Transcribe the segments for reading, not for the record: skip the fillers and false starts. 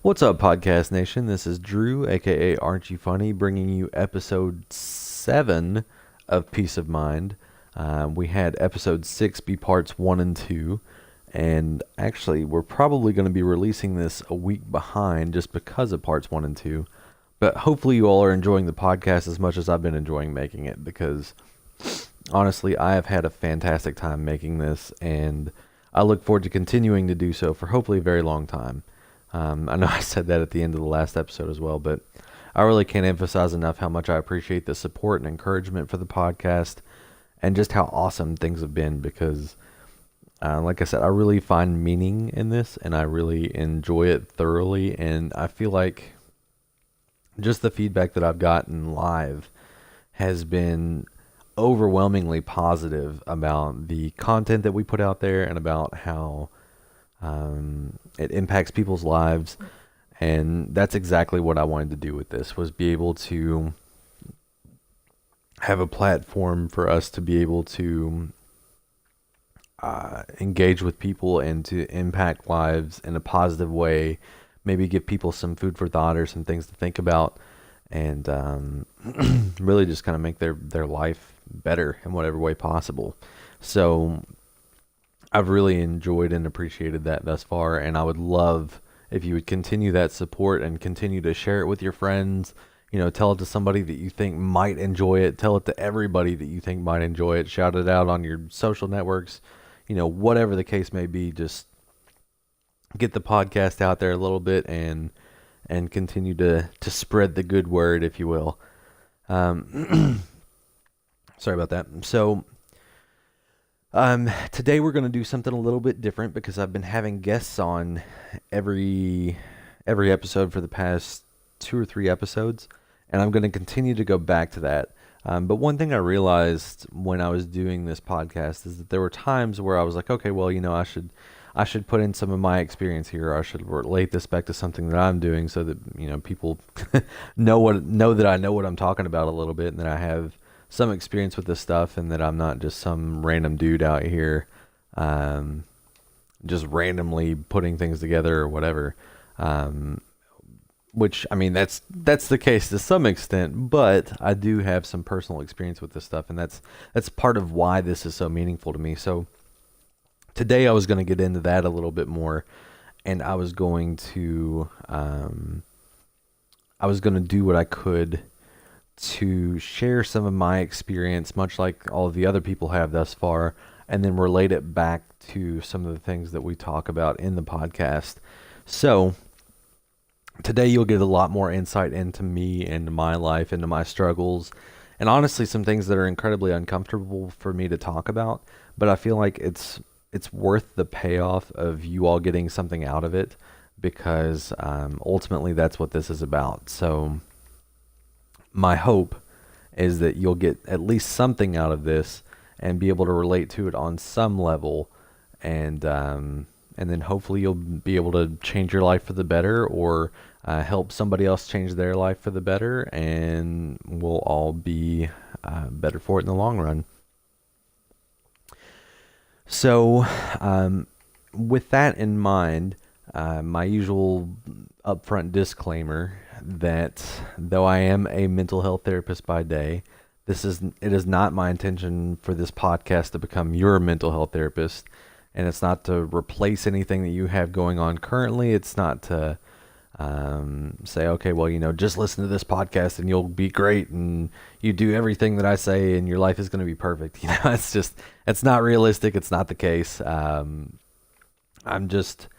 What's up, Podcast Nation? This is Drew, aka Aren't You Funny, bringing you episode 7 of Peace of Mind. We had episode 6 be parts 1 and 2, and actually, we're probably going to be releasing this a week behind just because of parts 1 and 2. But hopefully, you all are enjoying the podcast as much as I've been enjoying making it, because honestly, I have had a fantastic time making this, and I look forward to continuing to do so for hopefully a very long time. I know I said that at the end of the last episode as well, but I really can't emphasize enough how much I appreciate the support and encouragement for the podcast and just how awesome things have been because, like I said, I really find meaning in this and I really enjoy it thoroughly. And I feel like just the feedback that I've gotten live has been overwhelmingly positive about the content that we put out there and about how it impacts people's lives, and that's exactly what I wanted to do with this, was be able to have a platform for us to be able to engage with people and to impact lives in a positive way, maybe give people some food for thought or some things to think about, and really just kind of make their life better in whatever way possible. So I've really enjoyed and appreciated that thus far, and I would love if you would continue that support and continue to share it with your friends. You know, tell it to somebody that you think might enjoy it. Tell it to everybody that you think might enjoy it. Shout it out on your social networks. You know, whatever the case may be, just get the podcast out there a little bit and continue to spread the good word, if you will. Sorry about that. So today we're going to do something a little bit different because I've been having guests on every episode for the past 2 or 3 episodes, and I'm going to continue to go back to that. But one thing I realized when I was doing this podcast is that there were times where I was like, okay, well, you know, I should put in some of my experience here. Or I should relate this back to something that I'm doing so that, you know, people know that I know what I'm talking about a little bit and that I have some experience with this stuff and that I'm not just some random dude out here just randomly putting things together or whatever. Which, I mean, that's the case to some extent, but I do have some personal experience with this stuff, and that's part of why this is so meaningful to me. So today I was going to get into that a little bit more, and I was going to do what I could to share some of my experience, much like all of the other people have thus far, and then relate it back to some of the things that we talk about in the podcast. So today you'll get a lot more insight into me, into my life, into my struggles, and honestly some things that are incredibly uncomfortable for me to talk about, but I feel like it's worth the payoff of you all getting something out of it, because ultimately that's what this is about. So my hope is that you'll get at least something out of this and be able to relate to it on some level, and then hopefully you'll be able to change your life for the better, or help somebody else change their life for the better, and we'll all be better for it in the long run. So with that in mind, my usual upfront disclaimer that though I am a mental health therapist by day, it is not my intention for this podcast to become your mental health therapist, and it's not to replace anything that you have going on currently. It's not to say, okay, well, you know, just listen to this podcast and you'll be great and you do everything that I say and your life is going to be perfect. You know, it's not realistic. It's not the case. I'm just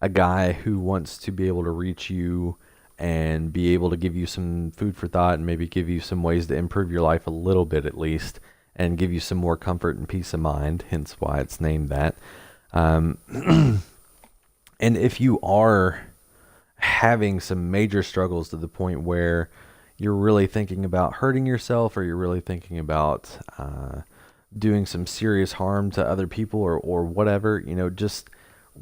a guy who wants to be able to reach you and be able to give you some food for thought and maybe give you some ways to improve your life a little bit at least, and give you some more comfort and peace of mind, hence why it's named that. And if you are having some major struggles to the point where you're really thinking about hurting yourself, or you're really thinking about doing some serious harm to other people, or whatever, you know, just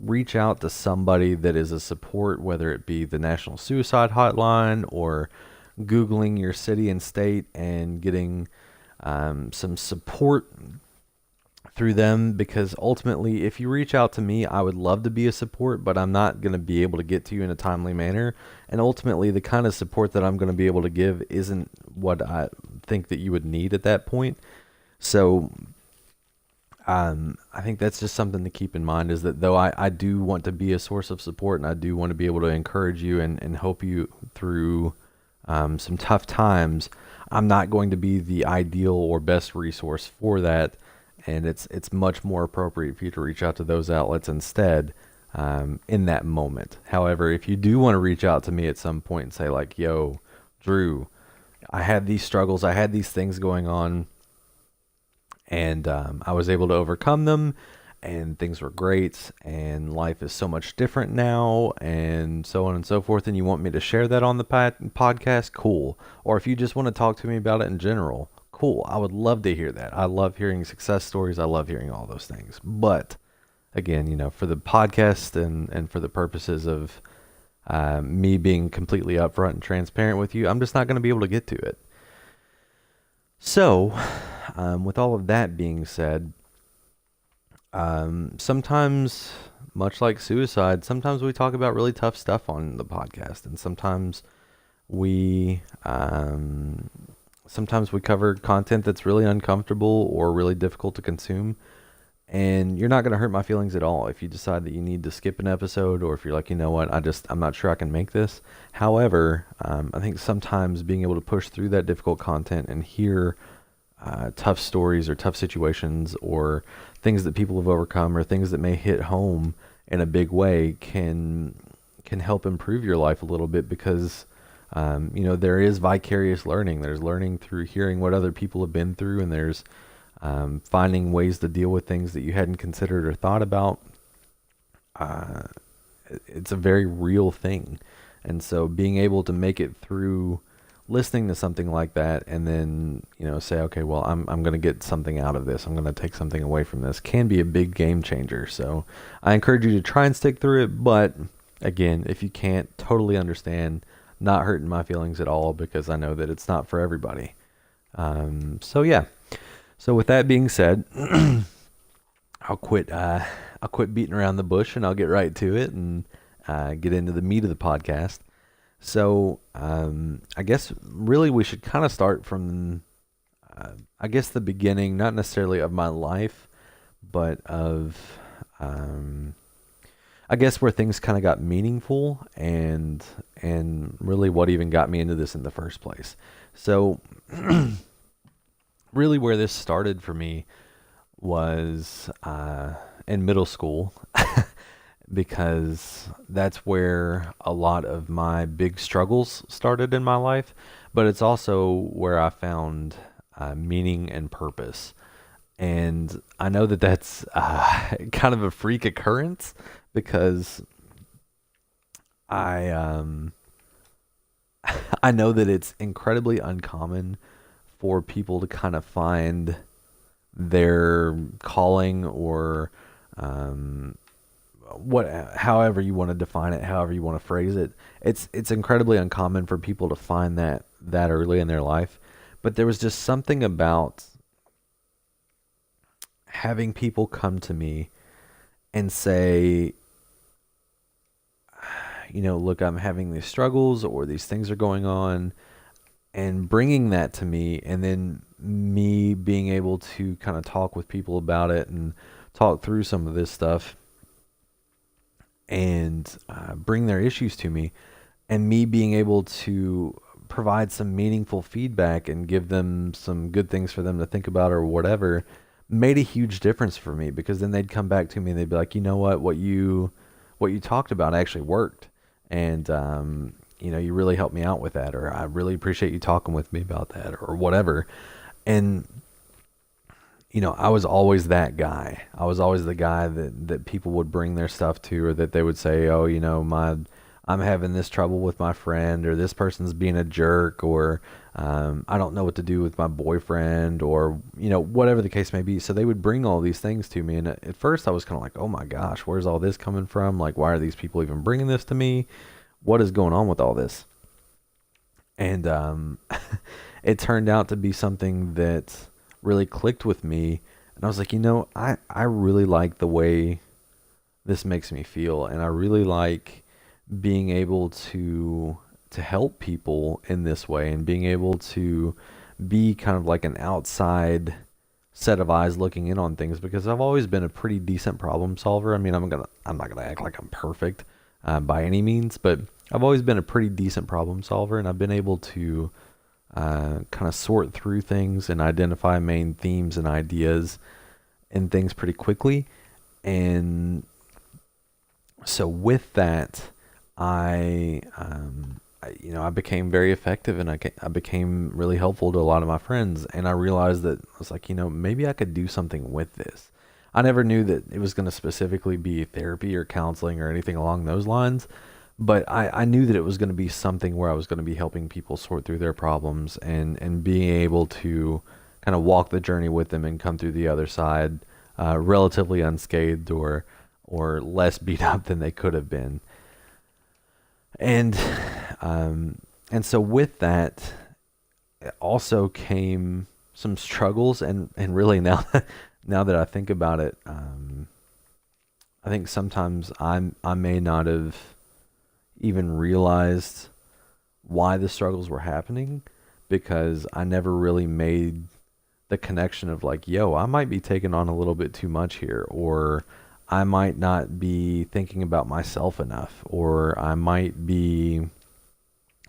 reach out to somebody that is a support, whether it be the National Suicide Hotline or Googling your city and state and getting some support through them, because ultimately, if you reach out to me, I would love to be a support, but I'm not going to be able to get to you in a timely manner. And ultimately, the kind of support that I'm going to be able to give isn't what I think that you would need at that point. So I think that's just something to keep in mind, is that though I do want to be a source of support, and I do want to be able to encourage you and help you through some tough times, I'm not going to be the ideal or best resource for that. And it's much more appropriate for you to reach out to those outlets instead, in that moment. However, if you do want to reach out to me at some point and say like, yo, Drew, I had these struggles, I had these things going on, and I was able to overcome them, and things were great, and life is so much different now, and so on and so forth, and you want me to share that on the podcast, cool. Or if you just want to talk to me about it in general, cool. I would love to hear that. I love hearing success stories. I love hearing all those things. But again, for the podcast and for the purposes of me being completely upfront and transparent with you, I'm just not going to be able to get to it. So, with all of that being said, sometimes, much like suicide, sometimes we talk about really tough stuff on the podcast, and we sometimes we cover content that's really uncomfortable or really difficult to consume. And you're not going to hurt my feelings at all if you decide that you need to skip an episode, or if you're like, you know what, I'm not sure I can make this. However, I think sometimes being able to push through that difficult content and hear tough stories or tough situations or things that people have overcome or things that may hit home in a big way can help improve your life a little bit, because there is vicarious learning. There's learning through hearing what other people have been through, and there's finding ways to deal with things that you hadn't considered or thought about. It's a very real thing. And so being able to make it through listening to something like that, and then, say, okay, well, I'm going to get something out of this, I'm going to take something away from this, can be a big game changer. So I encourage you to try and stick through it. But again, if you can't, totally understand, not hurting my feelings at all, because I know that it's not for everybody. So yeah. So with that being said, I'll quit beating around the bush, and I'll get right to it and get into the meat of the podcast. So I guess really we should kind of start from the beginning, not necessarily of my life, but of I guess where things kind of got meaningful, and really what even got me into this in the first place. So really where this started for me was in middle school, because that's where a lot of my big struggles started in my life, but it's also where I found meaning and purpose. And I know that that's kind of a freak occurrence, because I I know that it's incredibly uncommon for people to kind of find their calling, or however you want to define it, however you want to phrase it. It's incredibly uncommon for people to find that early in their life. But there was just something about having people come to me and say, look, I'm having these struggles, or these things are going on, and bringing that to me, and then me being able to kind of talk with people about it and talk through some of this stuff, and bring their issues to me, and me being able to provide some meaningful feedback and give them some good things for them to think about or whatever, made a huge difference for me. Because then they'd come back to me and they'd be like, you know what you talked about actually worked, and you really helped me out with that, or I really appreciate you talking with me about that, or whatever. And I was always that guy. I was always the guy that people would bring their stuff to, or that they would say, oh, I'm having this trouble with my friend, or this person's being a jerk, or I don't know what to do with my boyfriend, or whatever the case may be. So they would bring all these things to me, and at first I was kind of like, oh my gosh, where's all this coming from? Like, why are these people even bringing this to me? What is going on with all this? And it turned out to be something that really clicked with me And I was like, I really like the way this makes me feel, and I really like being able to help people in this way, and being able to be kind of like an outside set of eyes looking in on things, because I've always been a pretty decent problem solver. I mean, I'm not gonna act like I'm perfect by any means, but I've always been a pretty decent problem solver, and I've been able to kind of sort through things and identify main themes and ideas and things pretty quickly. And so with that, I became very effective, and I became really helpful to a lot of my friends. And I realized that I was like, maybe I could do something with this. I never knew that it was going to specifically be therapy or counseling or anything along those lines, but I knew that it was going to be something where I was going to be helping people sort through their problems, and being able to kind of walk the journey with them and come through the other side relatively unscathed, or less beat up than they could have been. And and so with that also came some struggles, and really now that I think about it, I think sometimes I may not have even realized why the struggles were happening, because I never really made the connection of like, yo, I might be taking on a little bit too much here, or I might not be thinking about myself enough, or I might be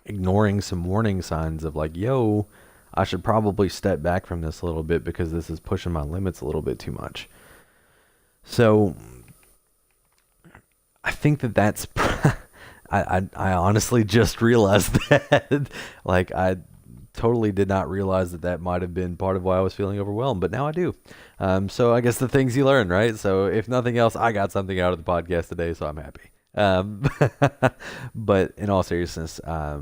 ignoring some warning signs of like, yo, I should probably step back from this a little bit because this is pushing my limits a little bit too much. So I think that's I honestly just realized that. Like, I totally did not realize that might have been part of why I was feeling overwhelmed, but now I do. So I guess the things you learn, right? So if nothing else, I got something out of the podcast today, so I'm happy. But in all seriousness, I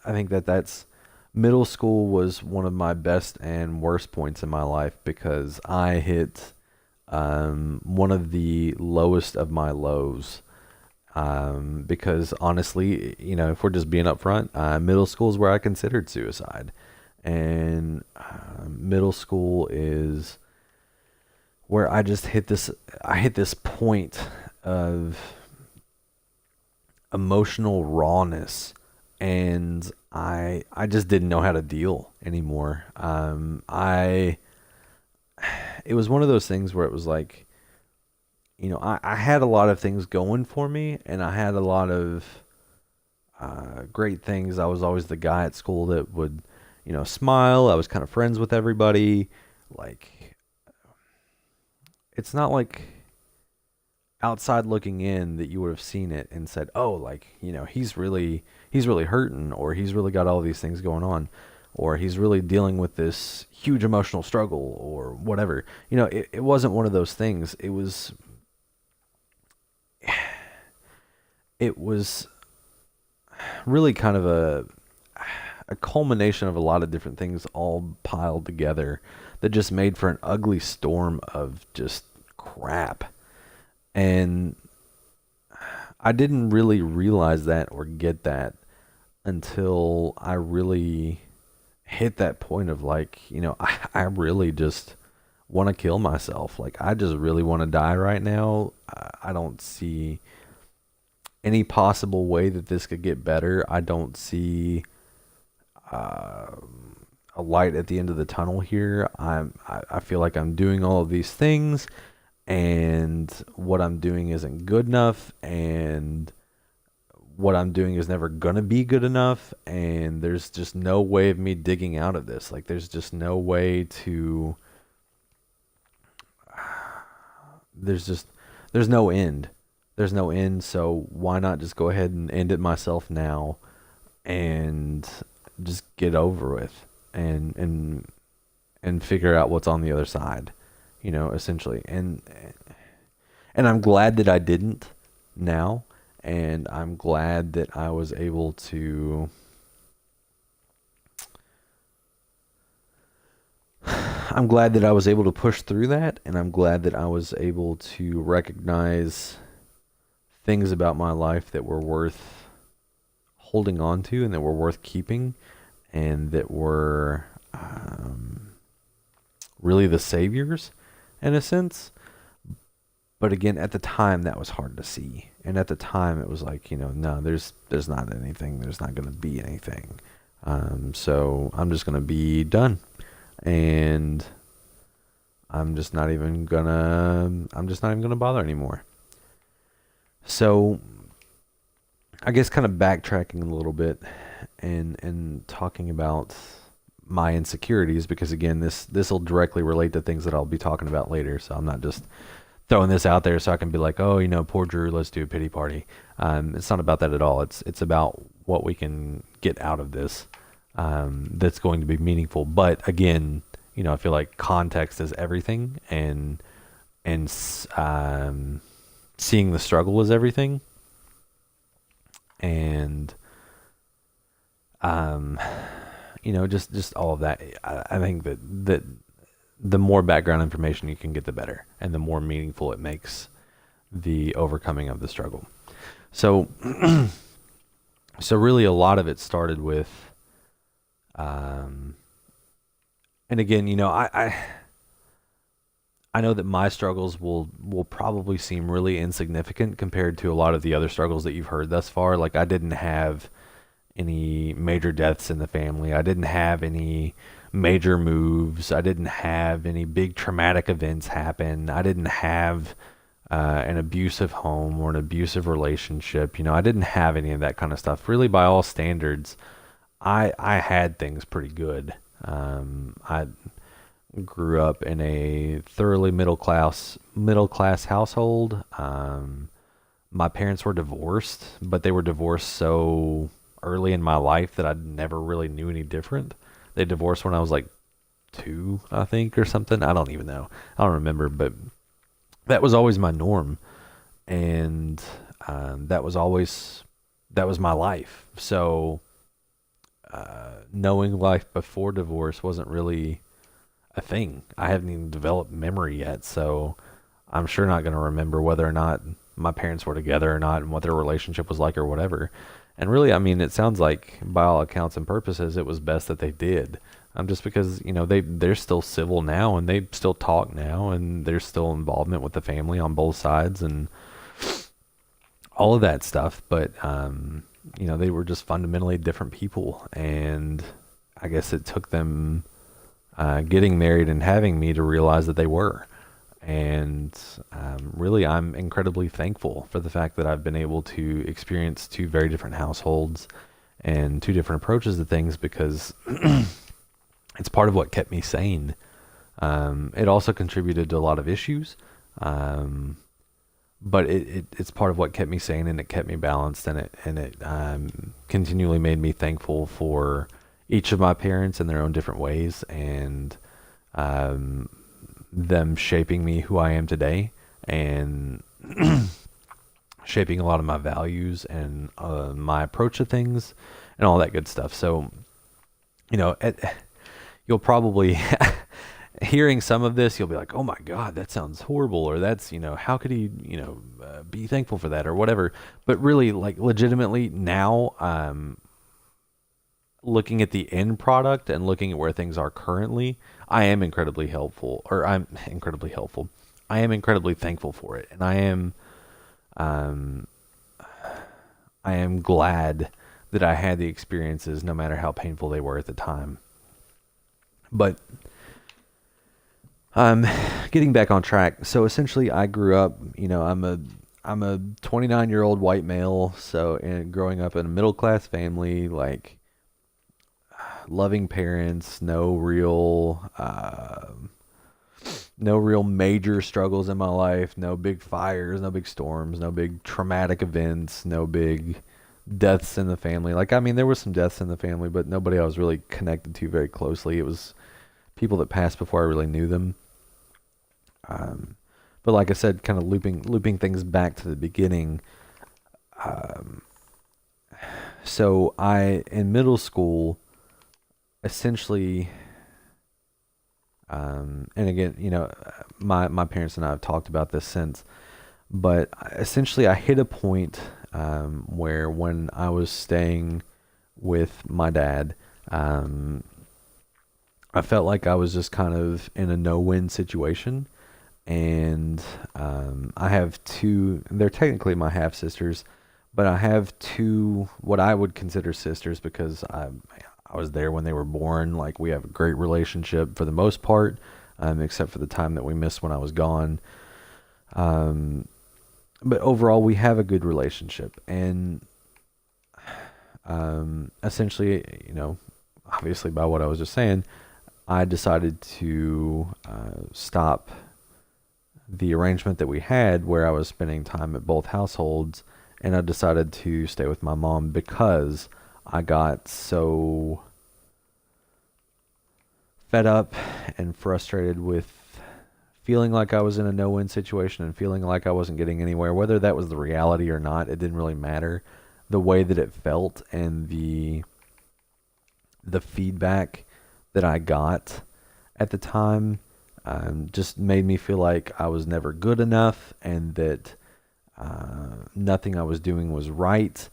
think that's middle school was one of my best and worst points in my life, because I hit one of the lowest of my lows. Because honestly, if we're just being upfront, middle school is where I considered suicide. And middle school is where I hit this point of emotional rawness, and I just didn't know how to deal anymore. It was one of those things where it was like, I had a lot of things going for me, and I had a lot of great things. I was always the guy at school that would, smile. I was kind of friends with everybody. Like, it's not like outside looking in that you would have seen it and said, oh, like, he's really hurting, or he's really got all these things going on, or he's really dealing with this huge emotional struggle, or whatever. It wasn't one of those things. It was really kind of a culmination of a lot of different things all piled together that just made for an ugly storm of just crap. And I didn't really realize that or get that until I really hit that point of like, I really just want to kill myself. Like, I just really want to die right now. I don't see any possible way that this could get better. I don't see a light at the end of the tunnel here. I feel like I'm doing all of these things, and what I'm doing isn't good enough, and what I'm doing is never gonna be good enough, and there's just no way of me digging out of this. Like, there's just no way to there's no end. There's no end, so why not just go ahead and end it myself now, and just get over with, and figure out what's on the other side, essentially. And I'm glad that I didn't now, and I'm glad that I was able to push through that, and I'm glad that I was able to recognize things about my life that were worth holding on to, and that were worth keeping, and that were really the saviors in a sense. But again, at the time, that was hard to see. And at the time, it was like, no, there's not anything. There's not going to be anything. So I'm just going to be done. And I'm just not even gonna bother anymore. So I guess kind of backtracking a little bit and talking about my insecurities, because again, this will directly relate to things that I'll be talking about later. So I'm not just throwing this out there so I can be like, oh, poor Drew, let's do a pity party. It's not about that at all. It's about what we can get out of this, that's going to be meaningful. But again, I feel like context is everything, and seeing the struggle is everything, and just all of that. I think that the more background information you can get, the better, and the more meaningful it makes the overcoming of the struggle. So, so really, a lot of it started with, and again, I know that my struggles will probably seem really insignificant compared to a lot of the other struggles that you've heard thus far. Like, I didn't have any major deaths in the family. I didn't have any major moves. I didn't have any big traumatic events happen. I didn't have an abusive home or an abusive relationship. I didn't have any of that kind of stuff. Really, by all standards, I had things pretty good. I grew up in a thoroughly middle class household. My parents were divorced, but they were divorced so early in my life that I never really knew any different. They divorced when I was like 2, I think, or something. I don't even know. I don't remember, but that was always my norm, and that was my life. So knowing life before divorce wasn't really a thing. I haven't even developed memory yet, so I'm sure not going to remember whether or not my parents were together or not, and what their relationship was like or whatever. And really, it sounds like by all accounts and purposes, it was best that they did. Just because, they're still civil now, and they still talk now, and there's still involvement with the family on both sides and all of that stuff. But, they were just fundamentally different people. And I guess it took them getting married and having me to realize that they were. And really, I'm incredibly thankful for the fact that I've been able to experience 2 very different households and 2 different approaches to things, because it's part of what kept me sane. It also contributed to a lot of issues, but it's part of what kept me sane, and it kept me balanced, and it continually made me thankful for each of my parents in their own different ways, and them shaping me who I am today, and shaping a lot of my values and my approach to things and all that good stuff. So, you'll probably, hearing some of this, you'll be like, oh my God, that sounds horrible. Or that's, how could he, be thankful for that or whatever. But really, like, legitimately now, looking at the end product and looking at where things are currently, I am incredibly helpful, or I'm incredibly helpful. I am incredibly thankful for it. And I am glad that I had the experiences, no matter how painful they were at the time. But getting back on track. So essentially, I grew up. I'm a 29-year-old white male. So, and growing up in a middle class family, like, loving parents, no real major struggles in my life, no big fires, no big storms, no big traumatic events, no big deaths in the family. Like, there were some deaths in the family, but nobody I was really connected to very closely. It was people that passed before I really knew them. But like I said, kind of looping things back to the beginning. So in middle school, essentially, and again, my parents and I have talked about this since, but essentially I hit a point where, when I was staying with my dad, I felt like I was just kind of in a no-win situation. And I have two, they're technically my half sisters, but I have two what I would consider sisters because I was there when they were born. Like we have a great relationship for the most part, except for the time that we missed when I was gone. Um, but overall, we have a good relationship, and essentially, obviously by what I was just saying, I decided to stop the arrangement that we had where I was spending time at both households, and I decided to stay with my mom because I got so fed up and frustrated with feeling like I was in a no-win situation and feeling like I wasn't getting anywhere. Whether that was the reality or not, it didn't really matter. The way that it felt and the feedback that I got at the time just made me feel like I was never good enough, and that nothing I was doing was right,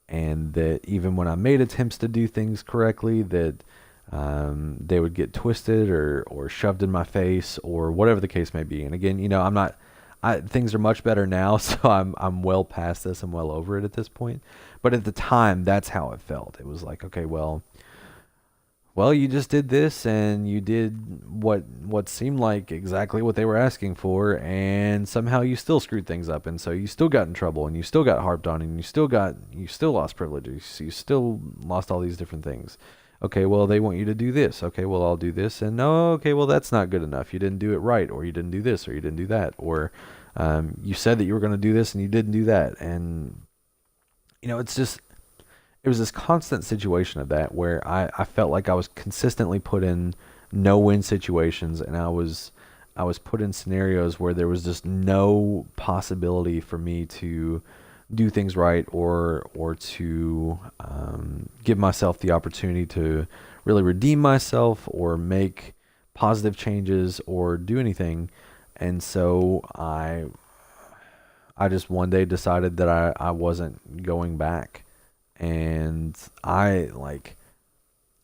and that even when I made attempts to do things correctly, that they would get twisted or shoved in my face or whatever the case may be. And again, I'm not. Things are much better now, so I'm well past this and well over it at this point. But at the time, that's how it felt. It was like, okay, well, you just did this and you did what seemed like exactly what they were asking for, and somehow you still screwed things up, and so you still got in trouble, and you still got harped on, and you still lost privileges, you still lost all these different things. Okay, well, they want you to do this. Okay, well, I'll do this, and no, okay, well, that's not good enough. You didn't do it right, or you didn't do this, or you didn't do that, or you said that you were going to do this and you didn't do that, and it's just it was this constant situation of that where I felt like I was consistently put in no win situations, and I was put in scenarios where there was just no possibility for me to do things right, or to give myself the opportunity to really redeem myself or make positive changes or do anything. And so I just one day decided that I wasn't going back. And I like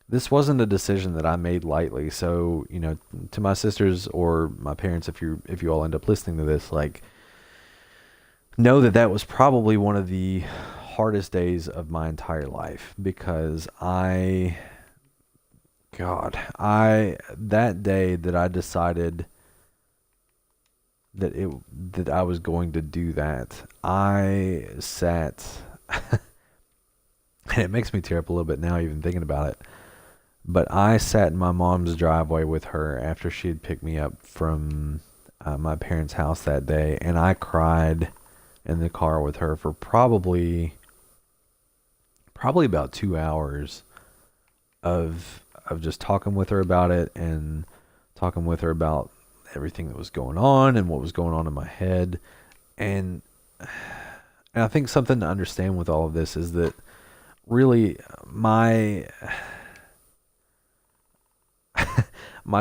this wasn't a decision that I made lightly. So, to my sisters or my parents, if you all end up listening to this, like, know that that was probably one of the hardest days of my entire life, because that day that I decided that I was going to do that, I sat and it makes me tear up a little bit now even thinking about it. But I sat in my mom's driveway with her after she had picked me up from my parents' house that day, and I cried in the car with her for probably about 2 hours of just talking with her about it, and talking with her about everything that was going on and what was going on in my head. And I think something to understand with all of this is that really my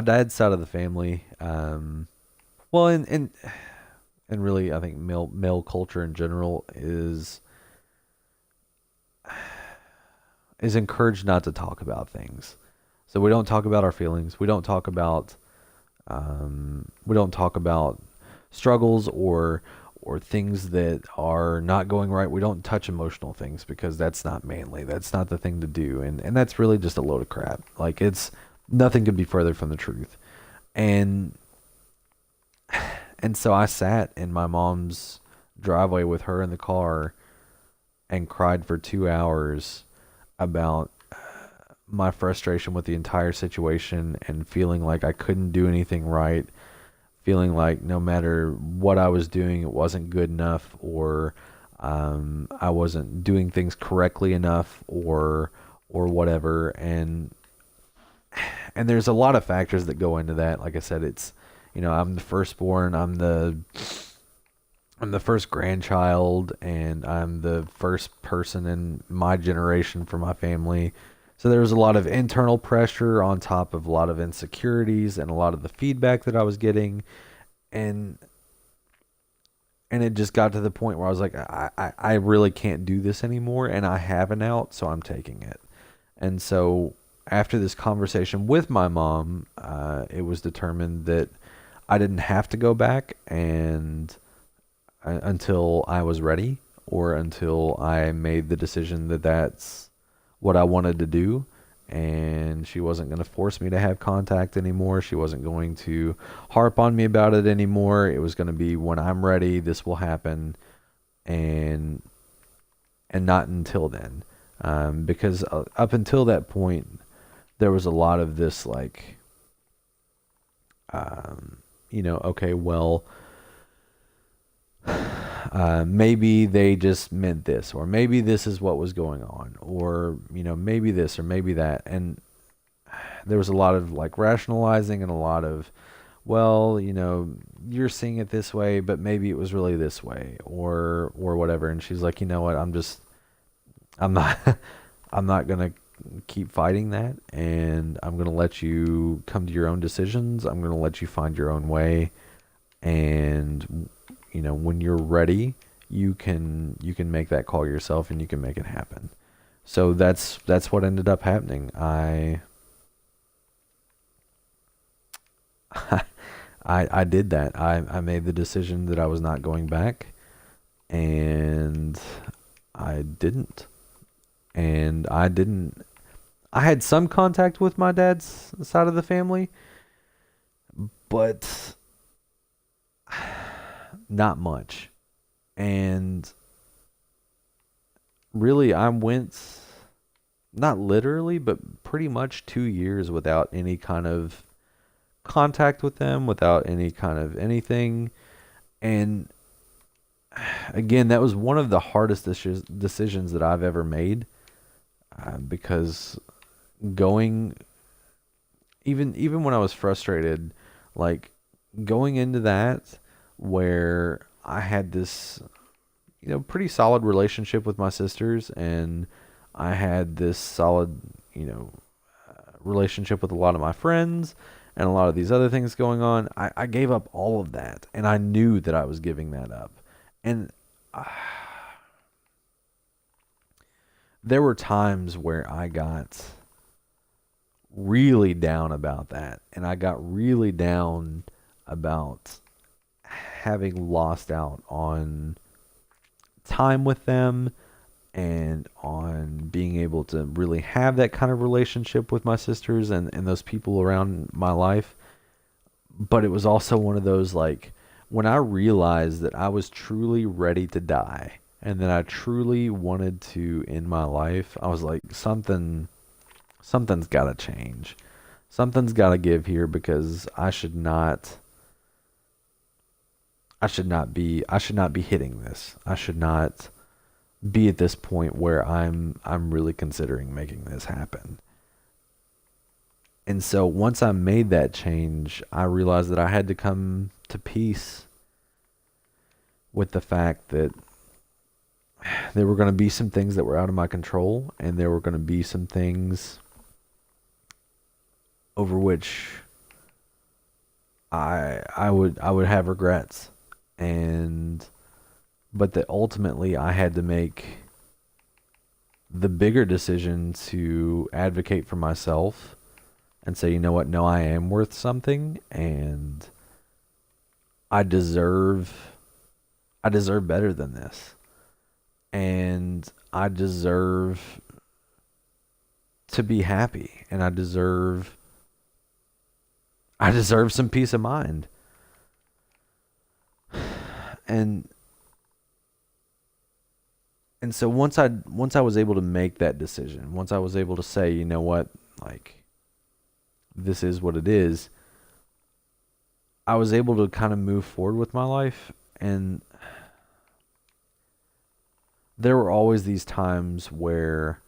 dad's side of the family, well, and really I think male culture in general is encouraged not to talk about things. So we don't talk about our feelings. We don't talk about struggles or things that are not going right. We don't touch emotional things because that's not manly. That's not the thing to do. And that's really just a load of crap. Like, it's nothing could be further from the truth. And and so I sat in my mom's driveway with her in the car and cried for 2 hours about my frustration with the entire situation, and feeling like I couldn't do anything right, feeling like no matter what I was doing, it wasn't good enough, or I wasn't doing things correctly enough, or whatever. And there's a lot of factors that go into that. Like I said, it's I'm the firstborn, I'm the first grandchild, and I'm the first person in my generation for my family. So there was a lot of internal pressure on top of a lot of insecurities and a lot of the feedback that I was getting. And it just got to the point where I was like, I really can't do this anymore, and I have an out, so I'm taking it. And so after this conversation with my mom, it was determined that I didn't have to go back and until I was ready or until I made the decision that that's what I wanted to do. And she wasn't going to force me to have contact anymore. She wasn't going to harp on me about it anymore. It was going to be when I'm ready, this will happen, and not until then. Because up until that point, there was a lot of this like, okay, well, maybe they just meant this, or maybe this is what was going on, or maybe this or maybe that. And there was a lot of like rationalizing and a lot of, well, you're seeing it this way, but maybe it was really this way, or whatever. And she's like, you know what, I'm not I'm not gonna keep fighting that, and I'm gonna let you come to your own decisions. I'm gonna let you find your own way, and when you're ready, you can make that call yourself, and you can make it happen. So that's what ended up happening. I did that. I made the decision that I was not going back, and I didn't. And I had some contact with my dad's side of the family, but not much. And really, I went, not literally, but pretty much 2 years without any kind of contact with them, without any kind of anything. And again, that was one of the hardest decisions that I've ever made, because going, even when I was frustrated, like going into that where I had this pretty solid relationship with my sisters, and I had this solid relationship with a lot of my friends and a lot of these other things going on. I gave up all of that, and I knew that I was giving that up. And there were times where I got really down about that, and I got really down about having lost out on time with them and on being able to really have that kind of relationship with my sisters and those people around my life. But it was also one of those, like, when I realized that I was truly ready to die and that I truly wanted to end my life, I was like, something's got to change. Something's got to give here, because I should not be hitting this. I should not be at this point where I'm really considering making this happen. And so once I made that change, I realized that I had to come to peace with the fact that there were going to be some things that were out of my control, and there were going to be some things over which I would have regrets. But that ultimately I had to make the bigger decision to advocate for myself and say, you know what, no, I am worth something, and I deserve better than this. And I deserve to be happy, and I deserve some peace of mind. And so once I was able to make that decision, once I was able to say, you know what, like, this is what it is, I was able to kind of move forward with my life. And there were always these times where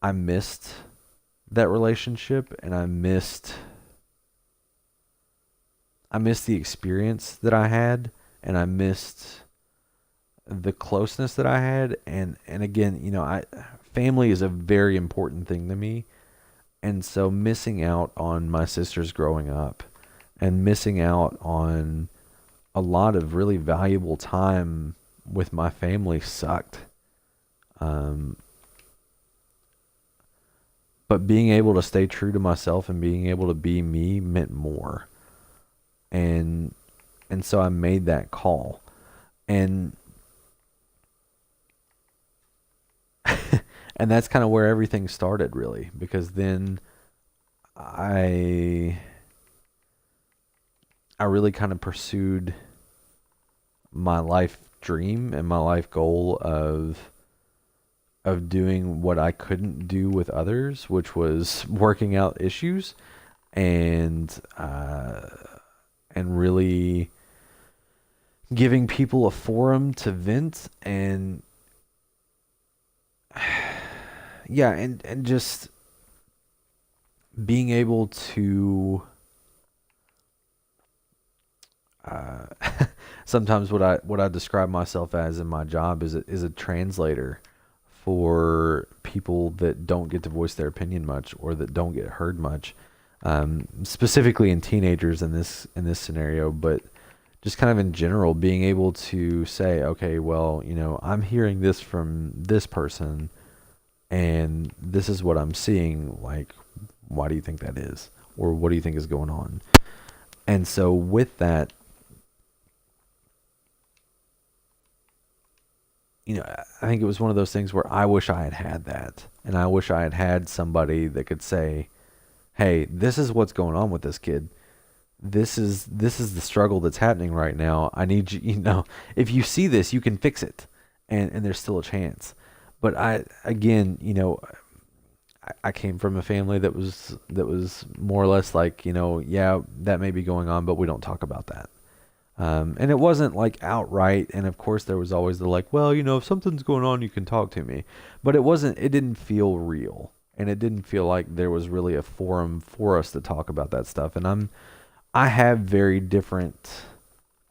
I missed that relationship, and I missed the experience that I had, and I missed the closeness that I had. And again, family is a very important thing to me. And so missing out on my sisters growing up, and missing out on a lot of really valuable time with my family sucked. But but being able to stay true to myself and being able to be me meant more. And so I made that call. And and that's kind of where everything started, really, because then I I really kind of pursued my life dream and my life goal of doing what I couldn't do with others, which was working out issues and really giving people a forum to vent and yeah, and just being able to uh, sometimes what I describe myself as in my job is a translator for people that don't get to voice their opinion much or that don't get heard much, specifically in teenagers in this scenario, but just kind of in general, being able to say, okay, well, I'm hearing this from this person, and this is what I'm seeing. Like, why do you think that is, or what do you think is going on? And so with that, I think it was one of those things where I wish I had had that. And I wish I had had somebody that could say, "Hey, this is what's going on with this kid. This is the struggle that's happening right now. I need you, if you see this, you can fix it." And there's still a chance. But I again, I came from a family that was more or less like, yeah, that may be going on, but we don't talk about that. And it wasn't like outright. And of course, there was always the like, well, if something's going on, you can talk to me. But it didn't feel real. And it didn't feel like there was really a forum for us to talk about that stuff. And I have very different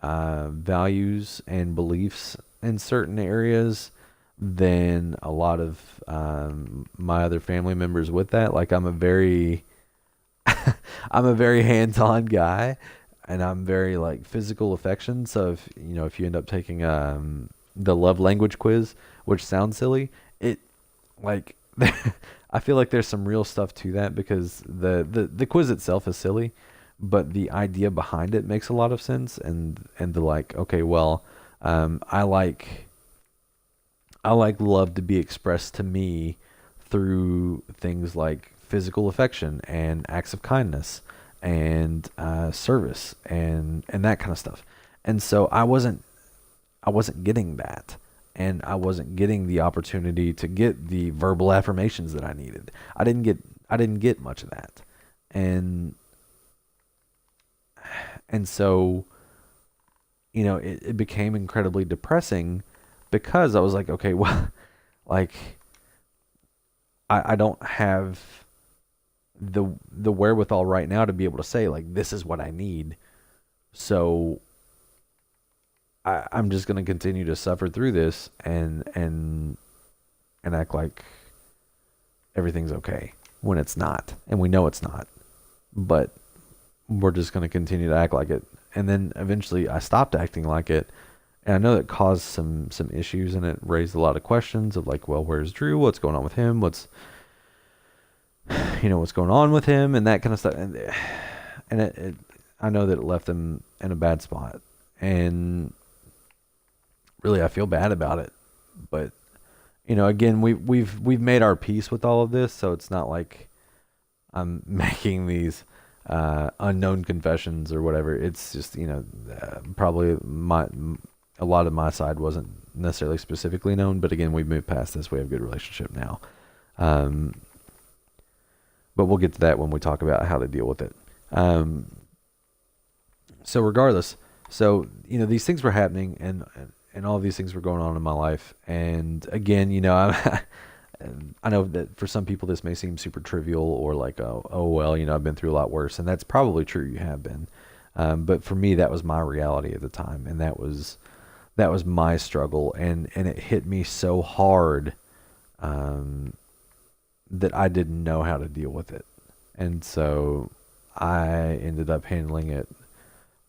values and beliefs in certain areas than a lot of my other family members with that. Like I'm a very hands-on guy, and I'm very like physical affection. So if you end up taking the love language quiz, which sounds silly, it like I feel like there's some real stuff to that because the quiz itself is silly, but the idea behind it makes a lot of sense. And the like, okay, well, I like love to be expressed to me through things like physical affection and acts of kindness and service and that kind of stuff. And so I wasn't getting that, and I wasn't getting the opportunity to get the verbal affirmations that I needed. I didn't get much of that, and so it became incredibly depressing because I was like, okay, well, like I don't have the wherewithal right now to be able to say like this is what I need. So I'm just gonna continue to suffer through this and act like everything's okay when it's not, and we know it's not. But we're just gonna continue to act like it, and then eventually I stopped acting like it. And I know that caused some issues, and it raised a lot of questions of like, well, where's Drew? What's going on with him? What's going on with him, and that kind of stuff. And I know that it left him in a bad spot, and really I feel bad about it. But again, we've made our peace with all of this, so it's not like I'm making these unknown confessions or whatever. It's just probably a lot of my side wasn't necessarily specifically known, but again, we've moved past this. We have a good relationship now. But we'll get to that when we talk about how to deal with it. So regardless, these things were happening, and all of these things were going on in my life. And again, I know that for some people this may seem super trivial or like, oh well, I've been through a lot worse, and that's probably true. You have been. But for me, that was my reality at the time, and that was my struggle, and it hit me so hard that I didn't know how to deal with it. And so I ended up handling it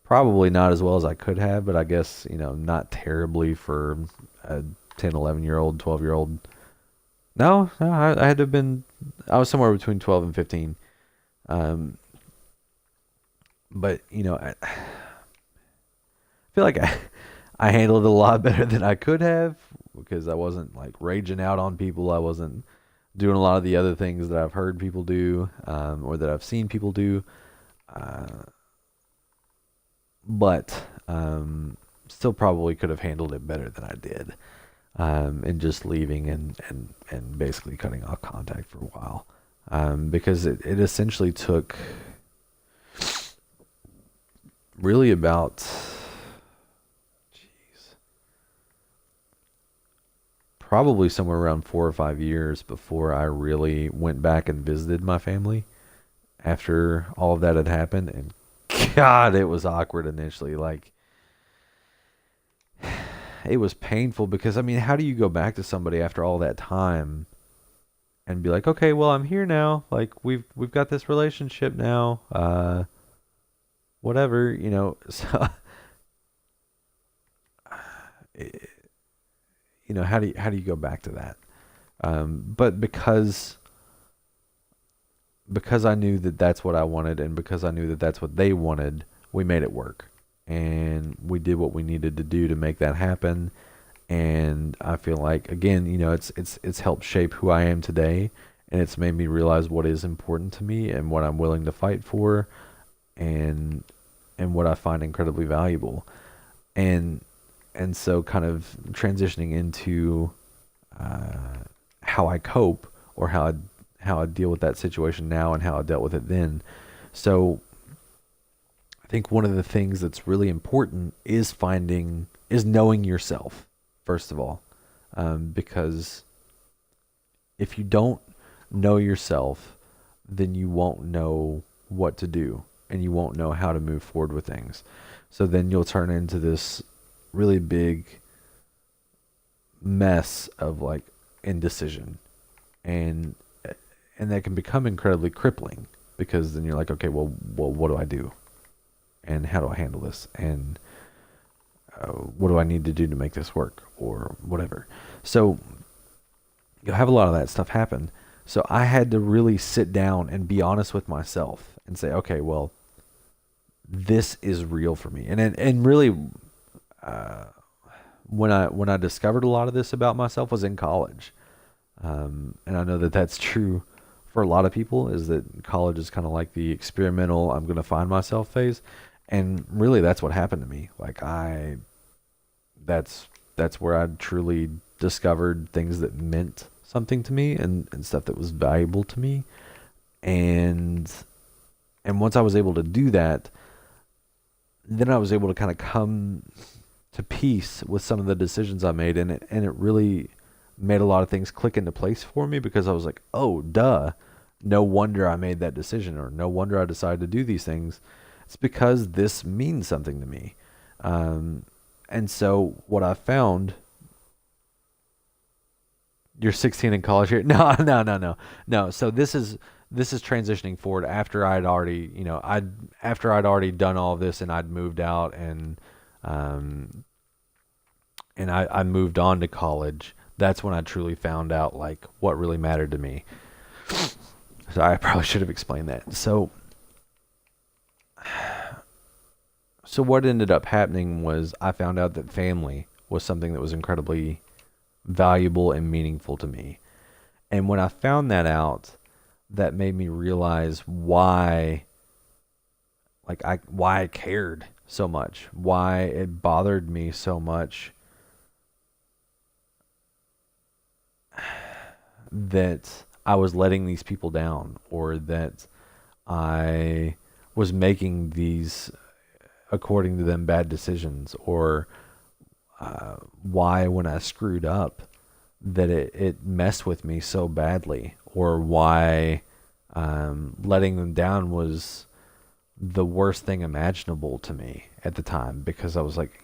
probably not as well as I could have, but I guess, not terribly for a 10, 11-year-old, 12-year-old. No, I had to have been I was somewhere between 12 and 15. Um, but I feel like I handled it a lot better than I could have because I wasn't like raging out on people. I wasn't doing a lot of the other things that I've heard people do, or that I've seen people do. Uh, but still probably could have handled it better than I did. And just leaving and basically cutting off contact for a while. Because it essentially took really about, jeez, probably somewhere around 4 or 5 years before I really went back and visited my family after all of that had happened. And God, it was awkward initially. Like, it was painful because, I mean, how do you go back to somebody after all that time and be like, okay, well, I'm here now. Like, we've got this relationship now. Whatever, So, eh, how do you go back to that? But because I knew that that's what I wanted, and because I knew that that's what they wanted, we made it work, and we did what we needed to do to make that happen. And I feel like, again, it's helped shape who I am today, and it's made me realize what is important to me and what I'm willing to fight for, and what I find incredibly valuable. And so kind of transitioning into how I cope, or how I deal with that situation now and how I dealt with it then. So I think one of the things that's really important is knowing yourself, first of all. Because if you don't know yourself, then you won't know what to do, and you won't know how to move forward with things. So then you'll turn into this really big mess of like indecision, and that can become incredibly crippling, because then you're like, okay, well, what do I do, and how do I handle this, and what do I need to do to make this work, or whatever. So you'll have a lot of that stuff happen. So I had to really sit down and be honest with myself and say, okay, well, this is real for me. And really, uh, when I discovered a lot of this about myself was in college. And I know that that's true for a lot of people, is that college is kind of like the experimental, I'm going to find myself phase. And really that's what happened to me. Like that's where I truly discovered things that meant something to me, and stuff that was valuable to me. And once I was able to do that, then I was able to kind of come to peace with some of the decisions I made, and it really made a lot of things click into place for me, because I was like, oh, duh, no wonder I made that decision, or no wonder I decided to do these things. It's because this means something to me. And so what I found, you're 16 in college here? No, no, no, no, no. So this is transitioning forward after I'd already, after I'd already done all of this, and I'd moved out, um, and I moved on to college. That's when I truly found out like what really mattered to me. So I probably should have explained that. So what ended up happening was I found out that family was something that was incredibly valuable and meaningful to me. And when I found that out, that made me realize why I cared so much, why it bothered me so much that I was letting these people down, or that I was making these, according to them, bad decisions, or why when I screwed up that it messed with me so badly, or why letting them down was the worst thing imaginable to me at the time, because I was like,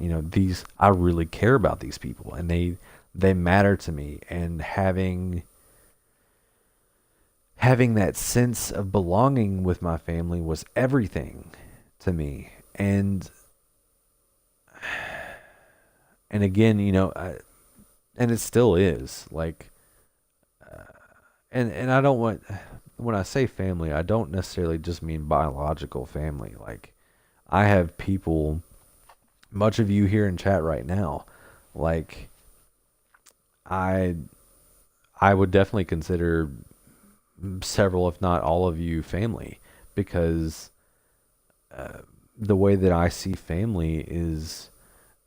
I really care about these people, and they matter to me, and having that sense of belonging with my family was everything to me. And again, and it still is, like, and I don't want, when I say family, I don't necessarily just mean biological family. Like, I have people, much of you here in chat right now, like, I I would definitely consider several, if not all of you, family, because uh, the way that I see family is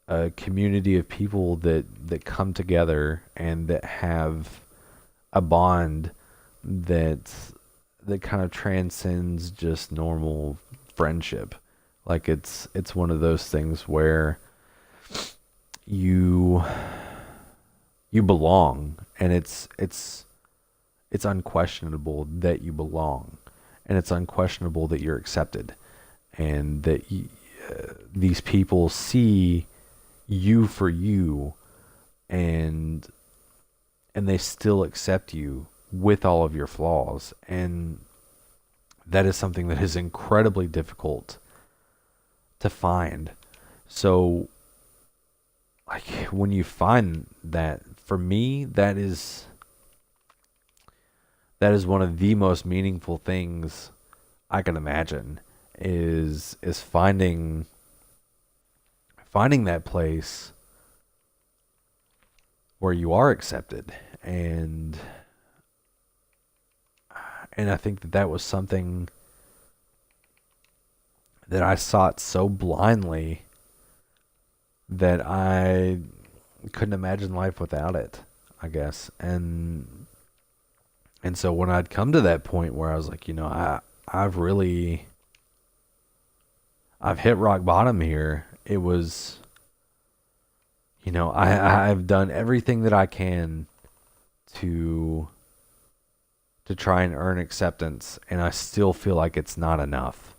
a community of people that come together and that have a bond that kind of transcends just normal friendship. Like, it's one of those things where you you belong, and it's unquestionable that you belong, and it's unquestionable that you're accepted, and that these people see you for you, and they still accept you with all of your flaws. And that is something that is incredibly difficult to find. So, like, when you find that, for me, that is one of the most meaningful things I can imagine, is finding that place where you are accepted. And I think that that was something that I sought so blindly that I couldn't imagine life without it, I guess. And so when I'd come to that point where I was like, I've really I've hit rock bottom here. It was, I've done everything that I can to try and earn acceptance, and I still feel like it's not enough.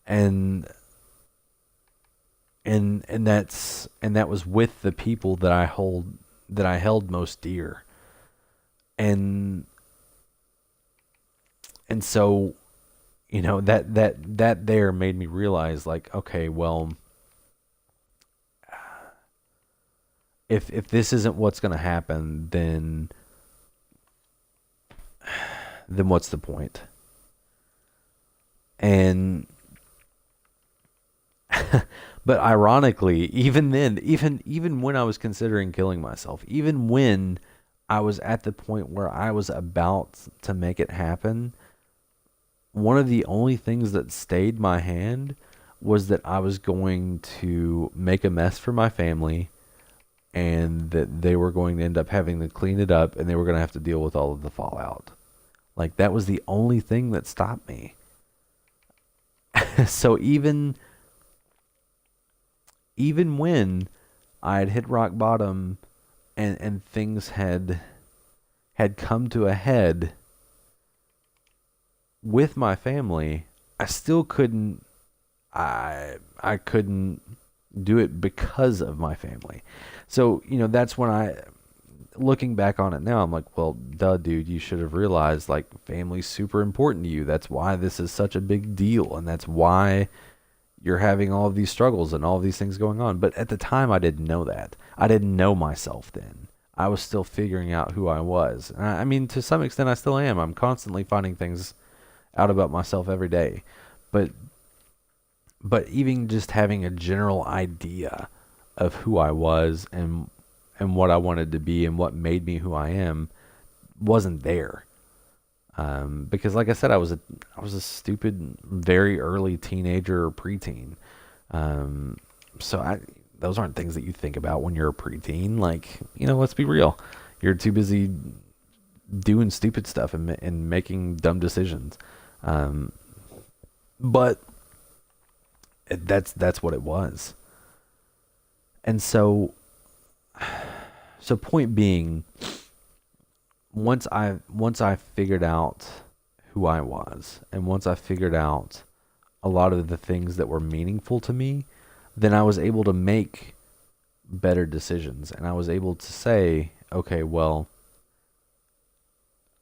And that was with the people that I held most dear. And so, that there made me realize, like, okay, well, if this isn't what's going to happen, then what's the point? And but ironically, even then, even when I was considering killing myself, even when I was at the point where I was about to make it happen, one of the only things that stayed my hand was that I was going to make a mess for my family, and that they were going to end up having to clean it up, and they were going to have to deal with all of the fallout. Like, that was the only thing that stopped me. So even when I had hit rock bottom, and things had come to a head with my family, I still couldn't I couldn't do it because of my family. So, that's when looking back on it now, I'm like, well, duh, dude, you should have realized, like, family's super important to you. That's why this is such a big deal, and that's why you're having all of these struggles and all of these things going on. But at the time, I didn't know that. I didn't know myself then. I was still figuring out who I was. And I mean, to some extent, I still am. I'm constantly finding things out about myself every day. But even just having a general idea of who I was, and what I wanted to be, and what made me who I am, wasn't there. Because, like I said, I was a stupid, very early teenager or preteen. So those aren't things that you think about when you're a preteen. Like, let's be real, you're too busy doing stupid stuff and making dumb decisions. But that's what it was. And so point being, once I figured out who I was, and once I figured out a lot of the things that were meaningful to me, then I was able to make better decisions, and I was able to say, okay, well,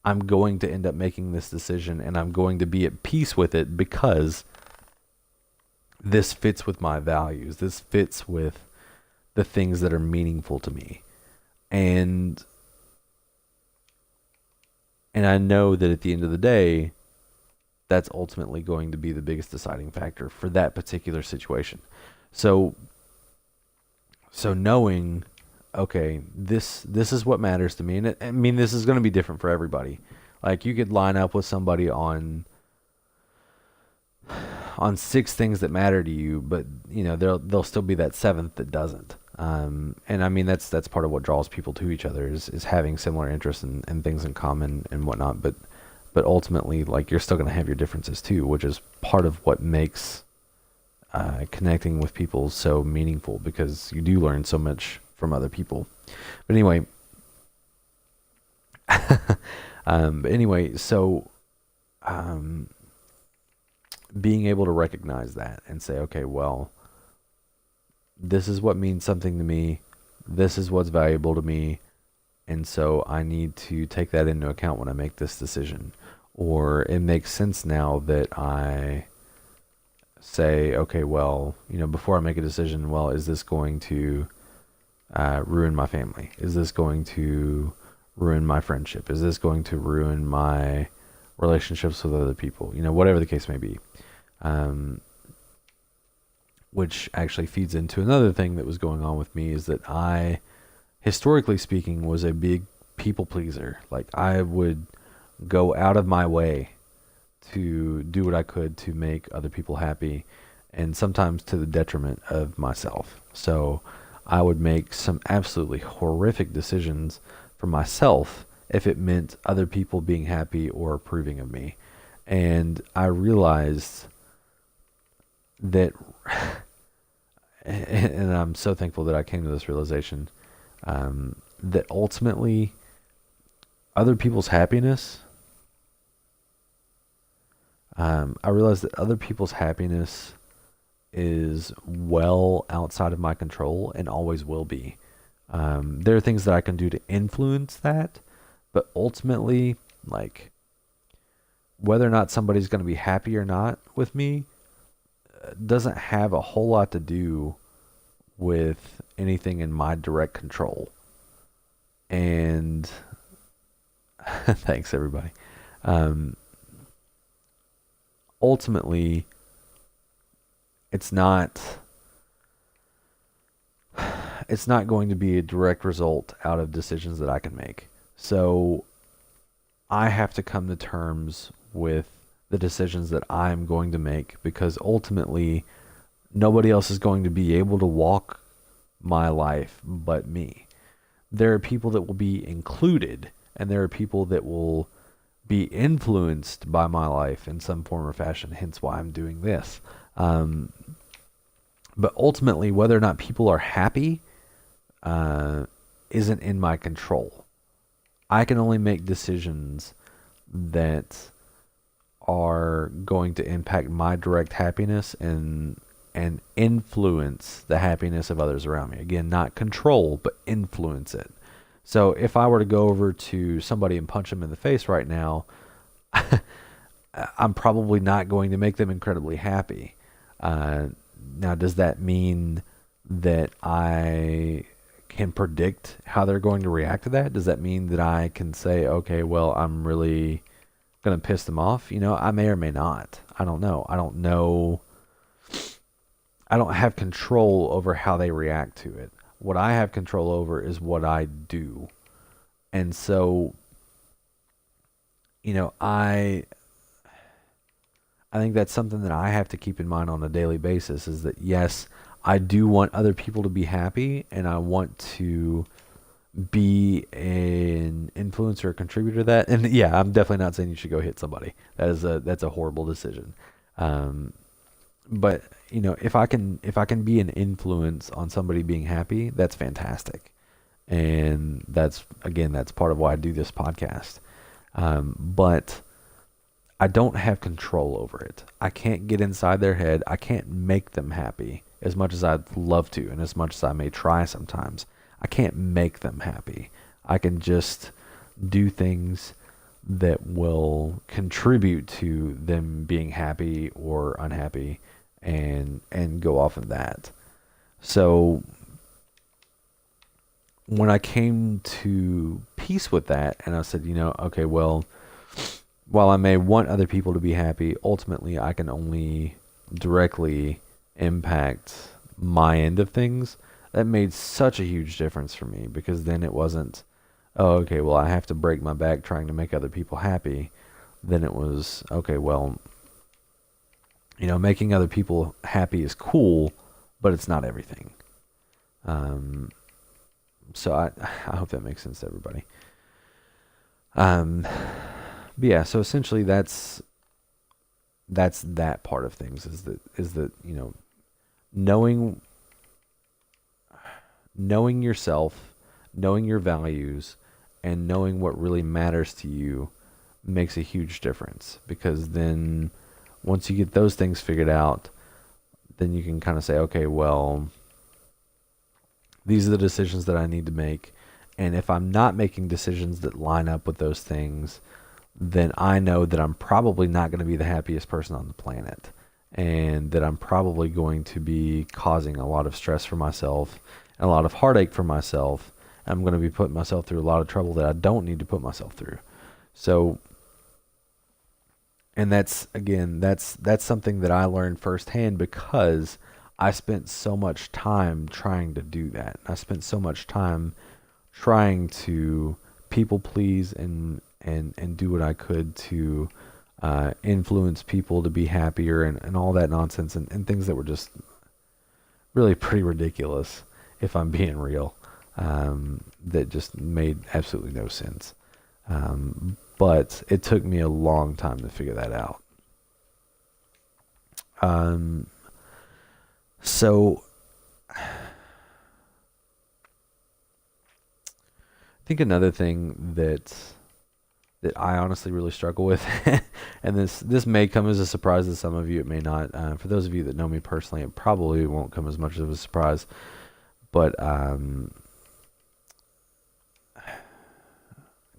I'm going to end up making this decision, and I'm going to be at peace with it, because this fits with my values. This fits with the things that are meaningful to me. And And I know that at the end of the day, that's ultimately going to be the biggest deciding factor for that particular situation. So knowing, okay, this is what matters to me, and I mean this is going to be different for everybody. Like, you could line up with somebody on six things that matter to you, but there'll still be that seventh that doesn't. And I mean that's part of what draws people to each other is having similar interests and things in common and whatnot. But ultimately, like, you're still going to have your differences too, which is part of what makes connecting with people so meaningful, because you do learn so much from other people. But anyway, so being able to recognize that and say, okay, well, this is what means something to me. This is what's valuable to me. And so I need to take that into account when I make this decision. Or it makes sense now that I say, okay, well, before I make a decision, well, is this going to ruin my family? Is this going to ruin my friendship? Is this going to ruin my relationships with other people? Whatever the case may be. Which actually feeds into another thing that was going on with me, is that I, historically speaking, was a big people pleaser. Like, I would go out of my way to do what I could to make other people happy, and sometimes to the detriment of myself. So I would make some absolutely horrific decisions for myself if it meant other people being happy or approving of me. And I realized that, and I'm so thankful that I came to this realization, that ultimately other people's happiness, I realized that other people's happiness is well outside of my control and always will be. There are things that I can do to influence that, but ultimately, like, whether or not somebody's going to be happy or not with me doesn't have a whole lot to do with anything in my direct control. And thanks, everybody. Ultimately, it's not going to be a direct result out of decisions that I can make. So I have to come to terms with the decisions that I'm going to make, because ultimately nobody else is going to be able to walk my life but me. There are people that will be included, and there are people that will be influenced by my life in some form or fashion, hence why I'm doing this. But ultimately, whether or not people are happy isn't in my control. I can only make decisions that are going to impact my direct happiness and influence the happiness of others around me. Again, not control, but influence it. So if I were to go over to somebody and punch them in the face right now, I'm probably not going to make them incredibly happy. Now, does that mean that I can predict how they're going to react to that? Does that mean that I can say, okay, well, I'm really going to piss them off? I may or may not. I don't know. I don't know. I don't have control over how they react to it. What I have control over is what I do. And so, I think that's something that I have to keep in mind on a daily basis, is that, yes, I do want other people to be happy, and I want to be an influencer or contributor to that. And yeah, I'm definitely not saying you should go hit somebody. That's a horrible decision. But if I can be an influence on somebody being happy, that's fantastic. And that's part of why I do this podcast. But I don't have control over it. I can't get inside their head. I can't make them happy as much as I'd love to, and as much as I may try sometimes. I can't make them happy. I can just do things that will contribute to them being happy or unhappy, and go off of that. So when I came to peace with that, and I said, okay, well, while I may want other people to be happy, ultimately I can only directly impact my end of things. That made such a huge difference for me because then it wasn't, oh, okay, well, I have to break my back trying to make other people happy. Then it was, okay, well, making other people happy is cool, but it's not everything. Um, so I hope that makes sense to everybody. Um, but yeah, so essentially that's that part of things is that knowing knowing yourself, knowing your values, and knowing what really matters to you makes a huge difference because then once you get those things figured out, then you can kind of say, okay, well, these are the decisions that I need to make. And if I'm not making decisions that line up with those things, then I know that I'm probably not going to be the happiest person on the planet. And that I'm probably going to be causing a lot of stress for myself and a lot of heartache for myself. I'm going to be putting myself through a lot of trouble that I don't need to put myself through. So, and that's something that I learned firsthand because I spent so much time trying to do that. I spent so much time trying to people please and do what I could to influence people to be happier and all that nonsense and things that were just really pretty ridiculous, if I'm being real, that just made absolutely no sense. But it took me a long time to figure that out. So I think another thing that I honestly really struggle with, and this may come as a surprise to some of you, it may not. For those of you that know me personally, it probably won't come as much of a surprise. But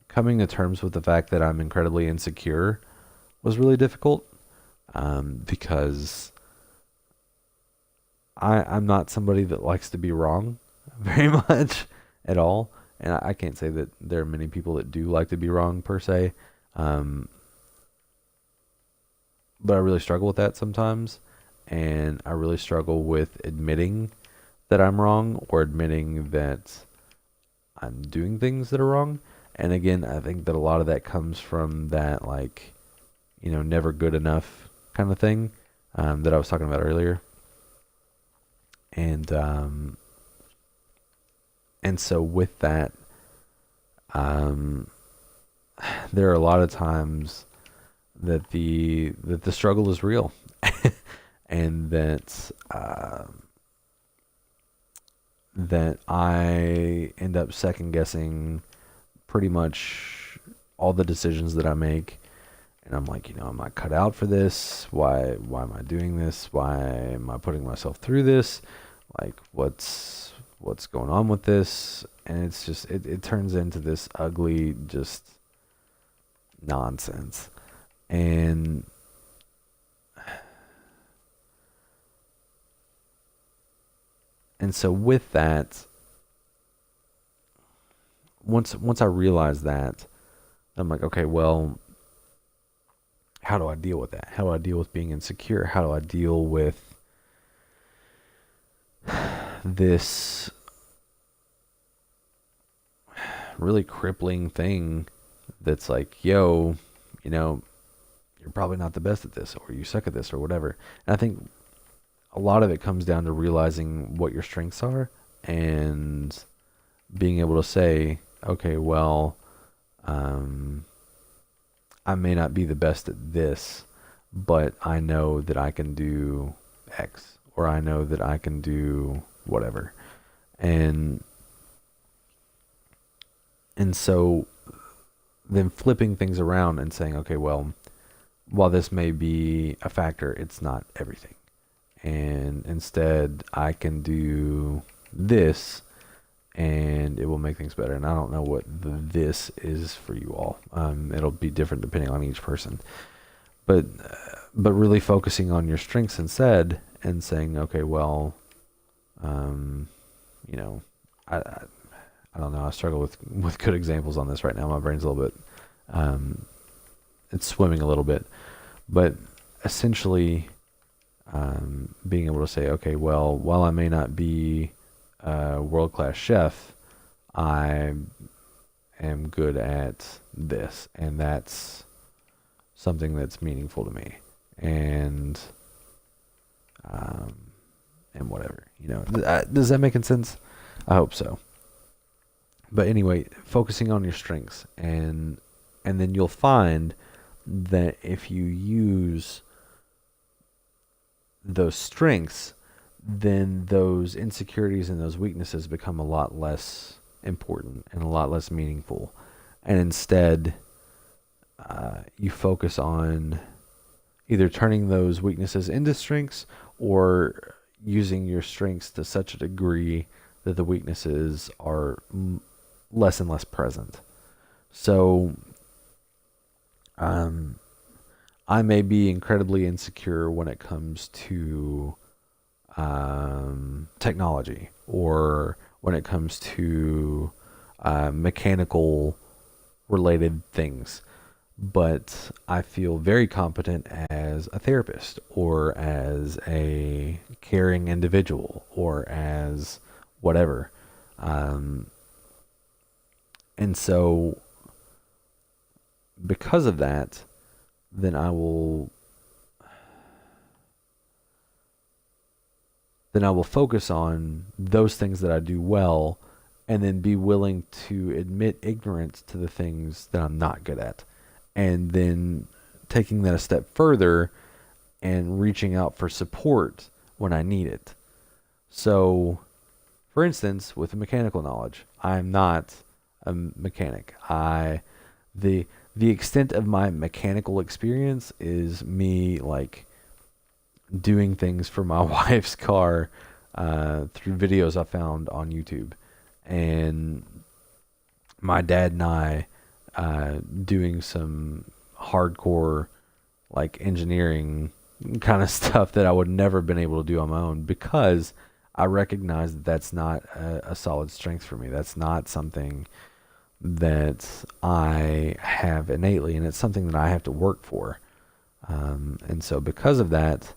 coming to terms with the fact that I'm incredibly insecure was really difficult because I'm not somebody that likes to be wrong very much at all. And I can't say that there are many people that do like to be wrong per se. Um, but I really struggle with that sometimes. And I really struggle with admitting that I'm wrong or admitting that I'm doing things that are wrong. And again, I think that a lot of that comes from that, like, never good enough kind of thing that I was talking about earlier. And so with that, um, there are a lot of times that the struggle is real, and that I end up second guessing pretty much all the decisions that I make. And I'm like, I'm not cut out for this. Why am I doing this? Why am I putting myself through this? Like, what's going on with this? And it's just, it turns into this ugly, just nonsense. And so with that, once I realized that, I'm like, okay, well, how do I deal with that? How do I deal with being insecure? How do I deal with this really crippling thing that's like, yo, you're probably not the best at this, or you suck at this, or whatever. And I think a lot of it comes down to realizing what your strengths are and being able to say, okay, well, I may not be the best at this, but I know that I can do X, or I know that I can do whatever. And so then flipping things around and saying, okay, well, while this may be a factor, it's not everything. And instead, I can do this and it will make things better. And I don't know what this is for you all. It'll be different depending on each person. But really focusing on your strengths instead and saying, okay, well, I don't know. I struggle with good examples on this right now. My brain's a little bit it's swimming a little bit, but essentially being able to say, okay, well, while I may not be a world-class chef, I am good at this, and that's something that's meaningful to me, and um, and whatever, does that make sense? I hope so. But anyway, focusing on your strengths, and then you'll find that if you use those strengths, then those insecurities and those weaknesses become a lot less important and a lot less meaningful. And instead, you focus on either turning those weaknesses into strengths or using your strengths to such a degree that the weaknesses are less and less present. So, I may be incredibly insecure when it comes to technology, or when it comes to mechanical related things. But I feel very competent as a therapist, or as a caring individual, or as whatever. And so, because of that, then I will focus on those things that I do well, and then be willing to admit ignorance to the things that I'm not good at, and then taking that a step further and reaching out for support when I need it. So, for instance, with mechanical knowledge, I'm not a mechanic. The extent of my mechanical experience is me like doing things for my wife's car through videos I found on YouTube, and my dad and I doing some hardcore like engineering kind of stuff that I would never have been able to do on my own, because I recognize that that's not a solid strength for me. That's not something that I have innately, and it's something that I have to work for. And so because of that,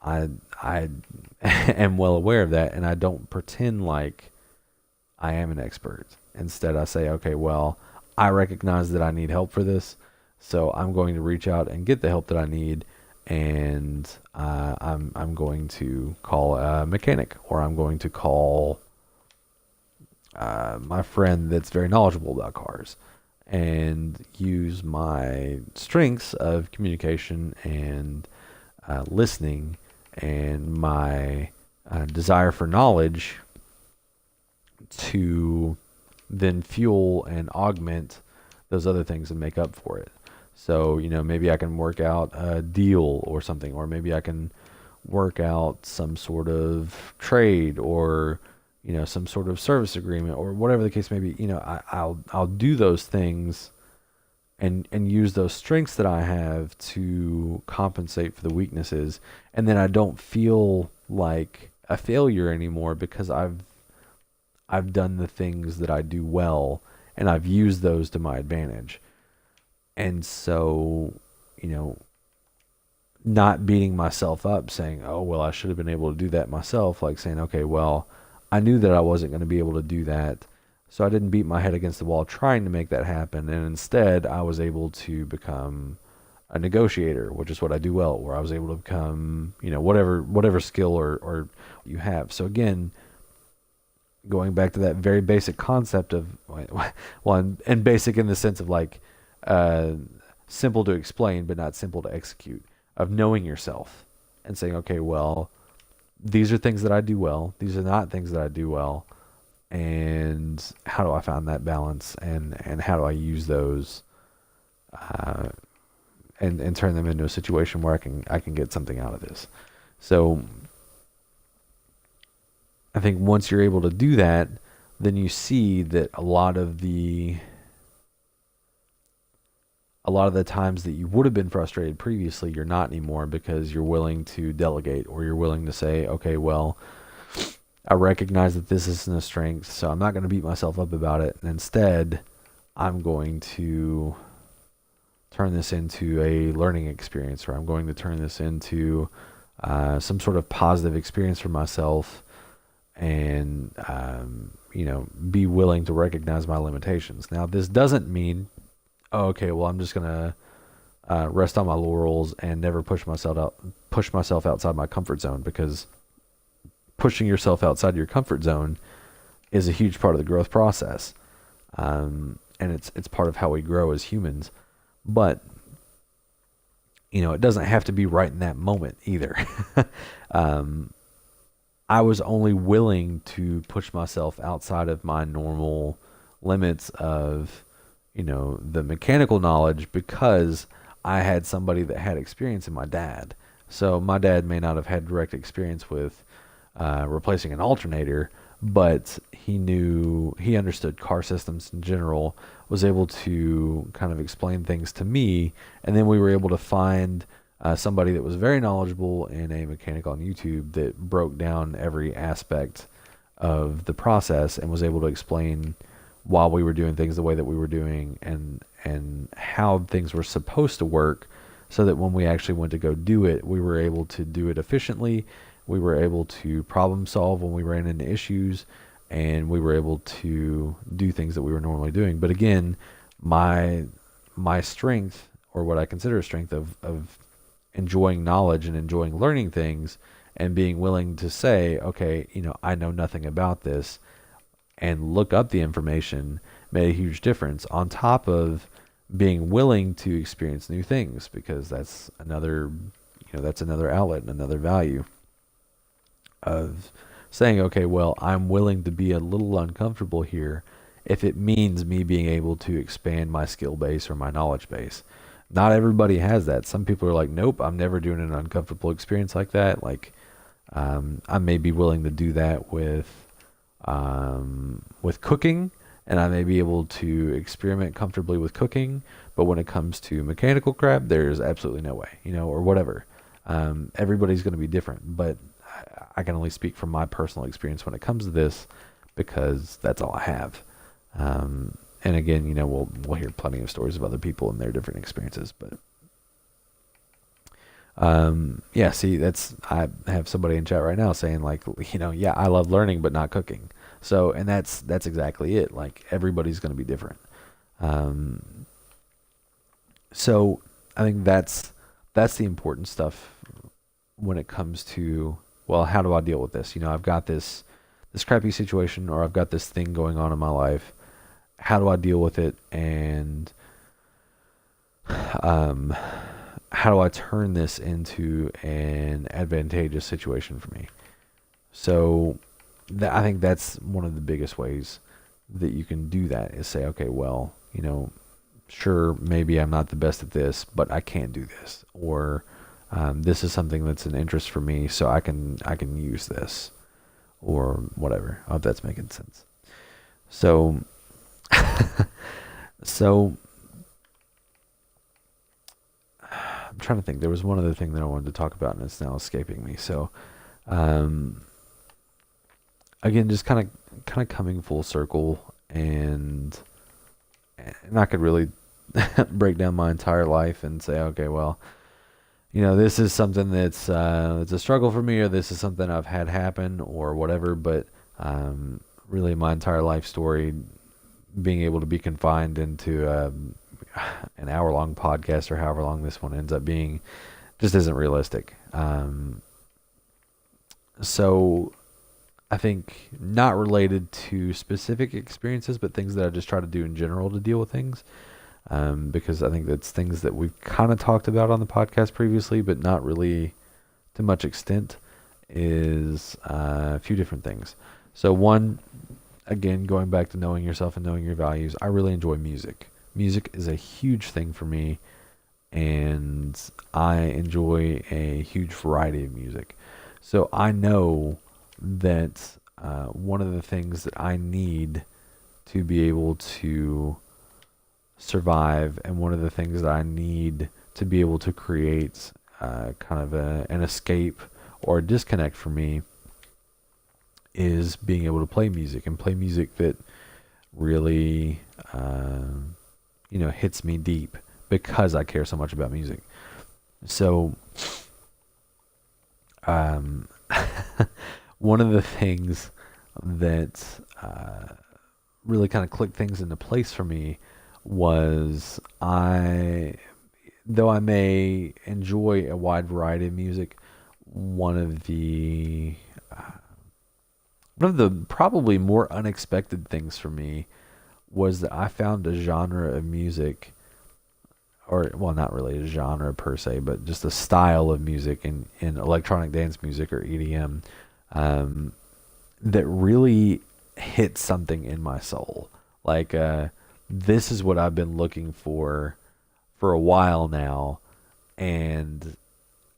I am well aware of that, and I don't pretend like I am an expert. Instead, I say, okay, well, I recognize that I need help for this, so I'm going to reach out and get the help that I need, and I'm going to call a mechanic, or I'm going to call my friend that's very knowledgeable about cars, and use my strengths of communication and listening, and my desire for knowledge to then fuel and augment those other things and make up for it. So, maybe I can work out a deal or something, or maybe I can work out some sort of trade, or some sort of service agreement, or whatever the case may be. I'll do those things and use those strengths that I have to compensate for the weaknesses, and then I don't feel like a failure anymore, because I've done the things that I do well, and I've used those to my advantage. And so, not beating myself up saying, oh, well, I should have been able to do that myself, like saying, okay, well, I knew that I wasn't going to be able to do that, so I didn't beat my head against the wall trying to make that happen, and instead I was able to become a negotiator, which is what I do well, or I was able to become, whatever skill or you have. So again, going back to that very basic concept of, well, and basic in the sense of like simple to explain but not simple to execute, of knowing yourself and saying, okay, well, these are things that I do well, these are not things that I do well, and how do I find that balance, and how do I use those and turn them into a situation where I can get something out of this. So I think once you're able to do that, then you see that a lot of the times that you would have been frustrated previously, you're not anymore, because you're willing to delegate, or you're willing to say, okay, well, I recognize that this isn't a strength, so I'm not going to beat myself up about it. And instead, I'm going to turn this into a learning experience, or I'm going to turn this into some sort of positive experience for myself, and be willing to recognize my limitations. Now, this doesn't mean, oh, okay, well, I'm just gonna rest on my laurels and never push myself outside my comfort zone, because pushing yourself outside your comfort zone is a huge part of the growth process, and it's part of how we grow as humans. But it doesn't have to be right in that moment either. um, I was only willing to push myself outside of my normal limits of, the mechanical knowledge, because I had somebody that had experience in my dad. So my dad may not have had direct experience with replacing an alternator, but he understood car systems in general, was able to kind of explain things to me, and then we were able to find somebody that was very knowledgeable in a mechanic on YouTube that broke down every aspect of the process and was able to explain while we were doing things the way that we were doing, and how things were supposed to work, so that when we actually went to go do it, we were able to do it efficiently. We were able to problem solve when we ran into issues, and we were able to do things that we were normally doing. But again, my strength, or what I consider a strength of enjoying knowledge and enjoying learning things, and being willing to say, okay, I know nothing about this, and look up the information, made a huge difference, on top of being willing to experience new things, because that's another outlet and another value of saying, okay, well, I'm willing to be a little uncomfortable here if it means me being able to expand my skill base or my knowledge base. Not everybody has that. Some people are like, nope, I'm never doing an uncomfortable experience like that. Like, I may be willing to do that with cooking, and I may be able to experiment comfortably with cooking, but when it comes to mechanical crap, there's absolutely no way, or whatever. Everybody's going to be different, but I can only speak from my personal experience when it comes to this, because that's all I have. And again, we'll hear plenty of stories of other people and their different experiences, but yeah, see, I have somebody in chat right now saying, like, yeah, I love learning, but not cooking. So, and that's exactly it. Like, everybody's going to be different. So I think that's the important stuff when it comes to, well, how do I deal with this? I've got this crappy situation, or I've got this thing going on in my life. How do I deal with it? And how do I turn this into an advantageous situation for me? So I think that's one of the biggest ways that you can do that, is say, okay, well, sure, maybe I'm not the best at this, but I can do this, or this is something that's an interest for me, so I can use this, or whatever. I hope that's making sense. So, so I'm trying to think. There was one other thing that I wanted to talk about, and it's now escaping me. So, again, just kind of coming full circle, and I could really break down my entire life and say, okay, well, this is something that's a struggle for me, or this is something I've had happen, or whatever. But really, my entire life story, being able to be confined into an hour-long podcast, or however long this one ends up being, just isn't realistic. So I think, not related to specific experiences, but things that I just try to do in general to deal with things. Because I think that's things that we've kind of talked about on the podcast previously, but not really to much extent, is a few different things. So one, again, going back to knowing yourself and knowing your values, I really enjoy music. Music is a huge thing for me, and I enjoy a huge variety of music. So I know that one of the things that I need to be able to survive, and one of the things that I need to be able to create kind of an escape or a disconnect for me, is being able to play music, and play music that really hits me deep, because I care so much about music. So, um, one of the things that really kind of clicked things into place for me was though I may enjoy a wide variety of music, one of the probably more unexpected things for me was that I found a genre of music, or well, not really a genre per se, but just a style of music in electronic dance music or EDM, um, that really hit something in my soul. Like, this is what I've been looking for a while now, and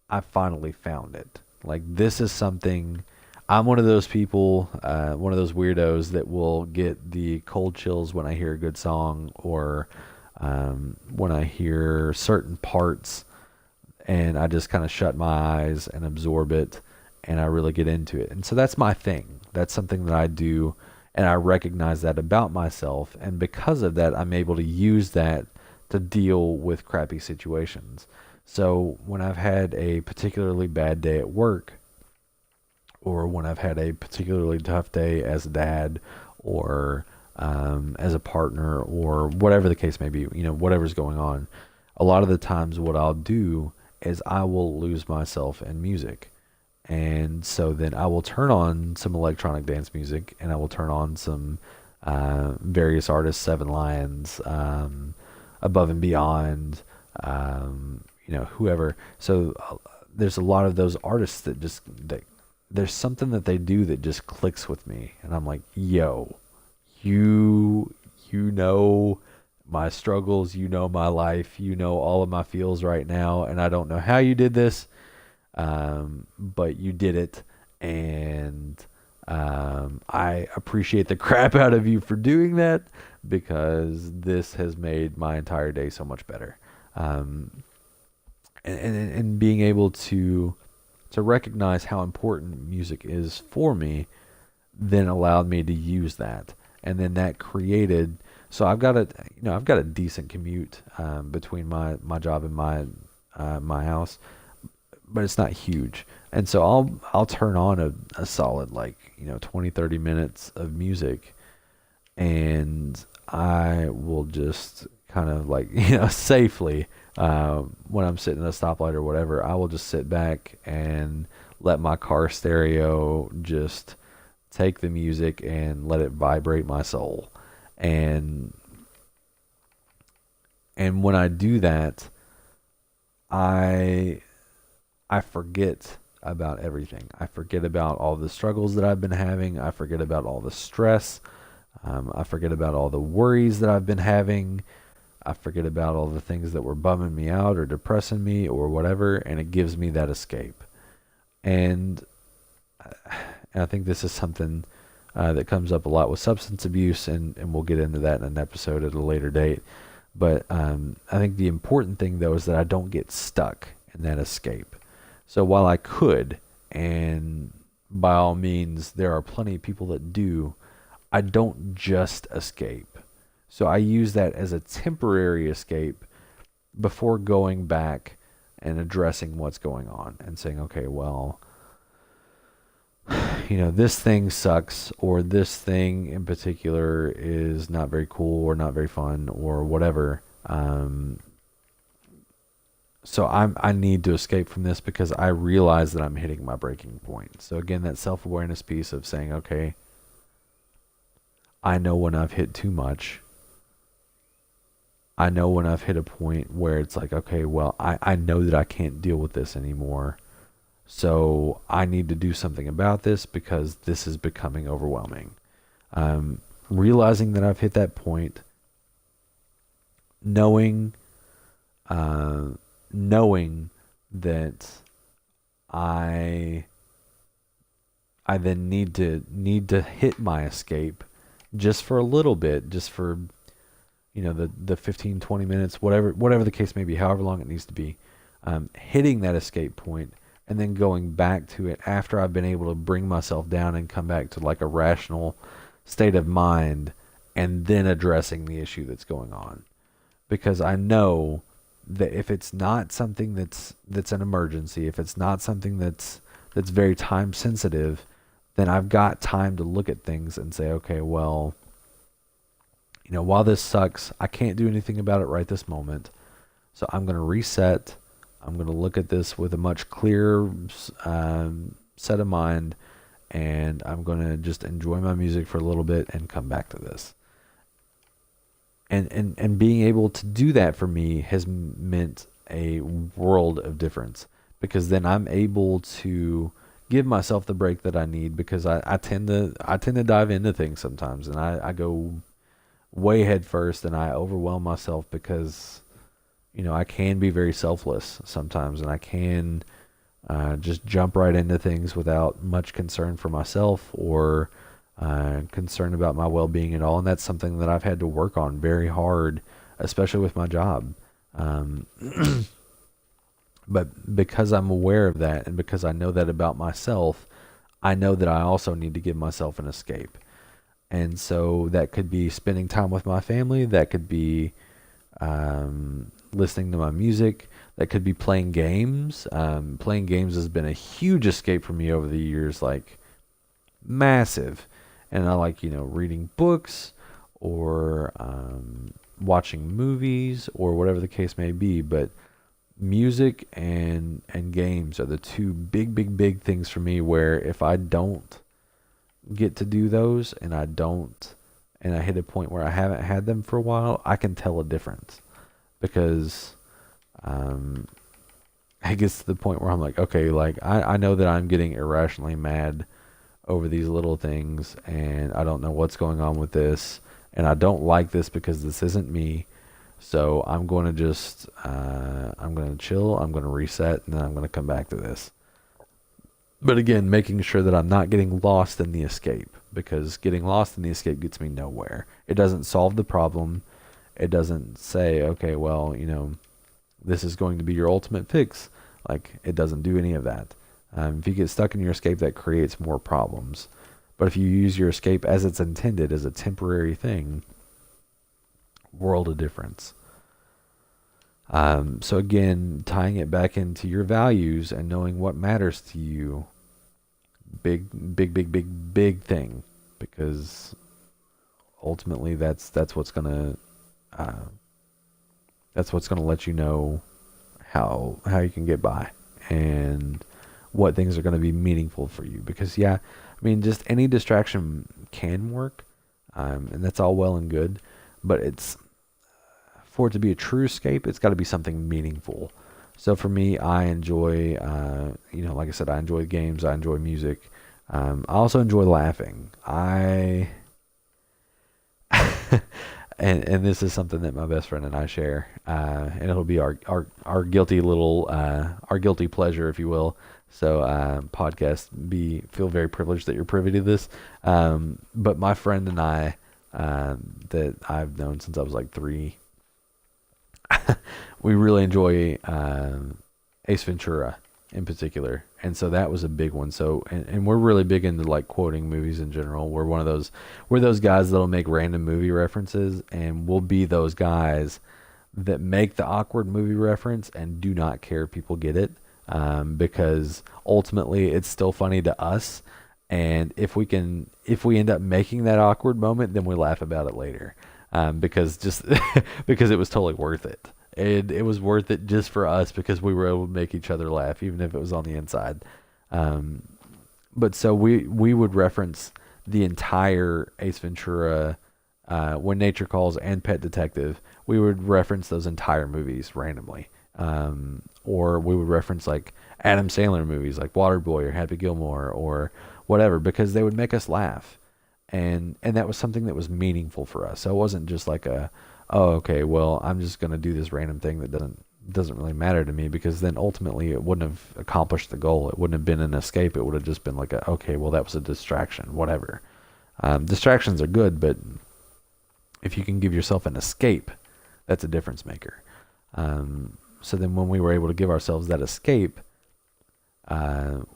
I finally found it. Like, this is something. I'm one of those people, one of those weirdos that will get the cold chills when I hear a good song, or when I hear certain parts, and I just kind of shut my eyes and absorb it, and I really get into it. And so that's my thing. That's something that I do, and I recognize that about myself. And because of that, I'm able to use that to deal with crappy situations. So when I've had a particularly bad day at work, or when I've had a particularly tough day as a dad, or as a partner, or whatever the case may be, whatever's going on, a lot of the times what I'll do is I will lose myself in music. And so then I will turn on some electronic dance music, and I will turn on some various artists, Seven Lions, Above and Beyond, whoever. So there's a lot of those artists that there's something that they do that just clicks with me, and I'm like, yo, you know my struggles, my life, all of my feels right now, and I don't know how you did this, but you did it, and I appreciate the crap out of you for doing that, because this has made my entire day so much better. And being able to recognize how important music is for me then allowed me to use that. And then that created, so I've got a decent commute between my job and my house, but it's not huge. And so I'll turn on a solid 20-30 minutes of music, and I will just kind of safely, when I'm sitting at a stoplight or whatever, I will just sit back and let my car stereo just take the music and let it vibrate my soul. And when I do that, I forget about everything. I forget about all the struggles that I've been having. I forget about all the stress. I forget about all the worries that I've been having. I forget about all the things that were bumming me out or depressing me or whatever, and it gives me that escape. And I think this is something that comes up a lot with substance abuse, and we'll get into that in an episode at a later date. But I think the important thing, though, is that I don't get stuck in that escape. So while I could, and by all means, there are plenty of people that do, I don't just escape. So I use that as a temporary escape before going back and addressing what's going on and saying, okay, well, this thing sucks, or this thing in particular is not very cool or not very fun or whatever. So I need to escape from this because I realize that I'm hitting my breaking point. So again, that self-awareness piece of saying, okay, I know when I've hit too much. I know when I've hit a point where it's like, okay, well, I know that I can't deal with this anymore. So I need to do something about this because this is becoming overwhelming. Realizing that I've hit that point, knowing that I then need to hit my escape just for a little bit, just for the 15-20 minutes, whatever the case may be, however long it needs to be, hitting that escape point and then going back to it after I've been able to bring myself down and come back to like a rational state of mind, and then addressing the issue that's going on. Because I know that if it's not something that's an emergency, if it's not something that's very time sensitive, then I've got time to look at things and say, okay, well, while this sucks, I can't do anything about it right this moment. So I'm going to reset. I'm going to look at this with a much clearer set of mind, and I'm going to just enjoy my music for a little bit and come back to this. And being able to do that for me has meant a world of difference, because then I'm able to give myself the break that I need, because I tend to dive into things sometimes, and I go way head first, and I overwhelm myself because I can be very selfless sometimes, and I can just jump right into things without much concern for myself or concern about my well-being at all. And that's something that I've had to work on very hard, especially with my job. Um, but because I'm aware of that, and because I know that about myself, I know that I also need to give myself an escape. And so that could be spending time with my family. That could be listening to my music. That could be playing games. Playing games has been a huge escape for me over the years, like massive. And I like, reading books or watching movies or whatever the case may be. But music and games are the two big things for me, where if I don't get to do those, and I hit a point where I haven't had them for a while, I can tell a difference, because it gets to the point where I'm like, okay, like I know that I'm getting irrationally mad over these little things, and I don't know what's going on with this, and I don't like this because this isn't me. So I'm going to just I'm going to chill, I'm going to reset, and then I'm going to come back to this. But again, making sure that I'm not getting lost in the escape, because getting lost in the escape gets me nowhere. It doesn't solve the problem. It doesn't say, okay, well, this is going to be your ultimate fix. Like, it doesn't do any of that. If you get stuck in your escape, that creates more problems. But if you use your escape as it's intended, as a temporary thing, world of difference. So again, tying it back into your values and knowing what matters to you, big thing, because ultimately uh, that's what's gonna let you know how you can get by, and what things are gonna be meaningful for you. Because yeah, I mean, just any distraction can work, and that's all well and good, but for it to be a true escape, it's got to be something meaningful. So for me, I enjoy, like I said, I enjoy games, I enjoy music. I also enjoy laughing. And this is something that my best friend and I share, and it'll be our guilty little, our guilty pleasure, if you will. So podcast, feel very privileged that you're privy to this. But my friend and I, that I've known since I was like 3. We really enjoy Ace Ventura in particular, and so that was a big one. So, and we're really big into like quoting movies in general. We're those guys that'll make random movie references, and we'll be those guys that make the awkward movie reference and do not care if people get it, because ultimately it's still funny to us. And if we end up making that awkward moment, then we laugh about it later. Because because it was totally worth it. It was worth it just for us, because we were able to make each other laugh, even if it was on the inside. But so we would reference the entire Ace Ventura, When Nature Calls, and Pet Detective. We would reference those entire movies randomly. Or we would reference like Adam Sandler movies like Waterboy or Happy Gilmore or whatever, because they would make us laugh. And that was something that was meaningful for us. So it wasn't just like oh, okay, well, I'm just going to do this random thing that doesn't really matter to me, because then ultimately it wouldn't have accomplished the goal. It wouldn't have been an escape. It would have just been like okay, well, that was a distraction, whatever. Distractions are good, but if you can give yourself an escape, that's a difference maker. So then when we were able to give ourselves that escape,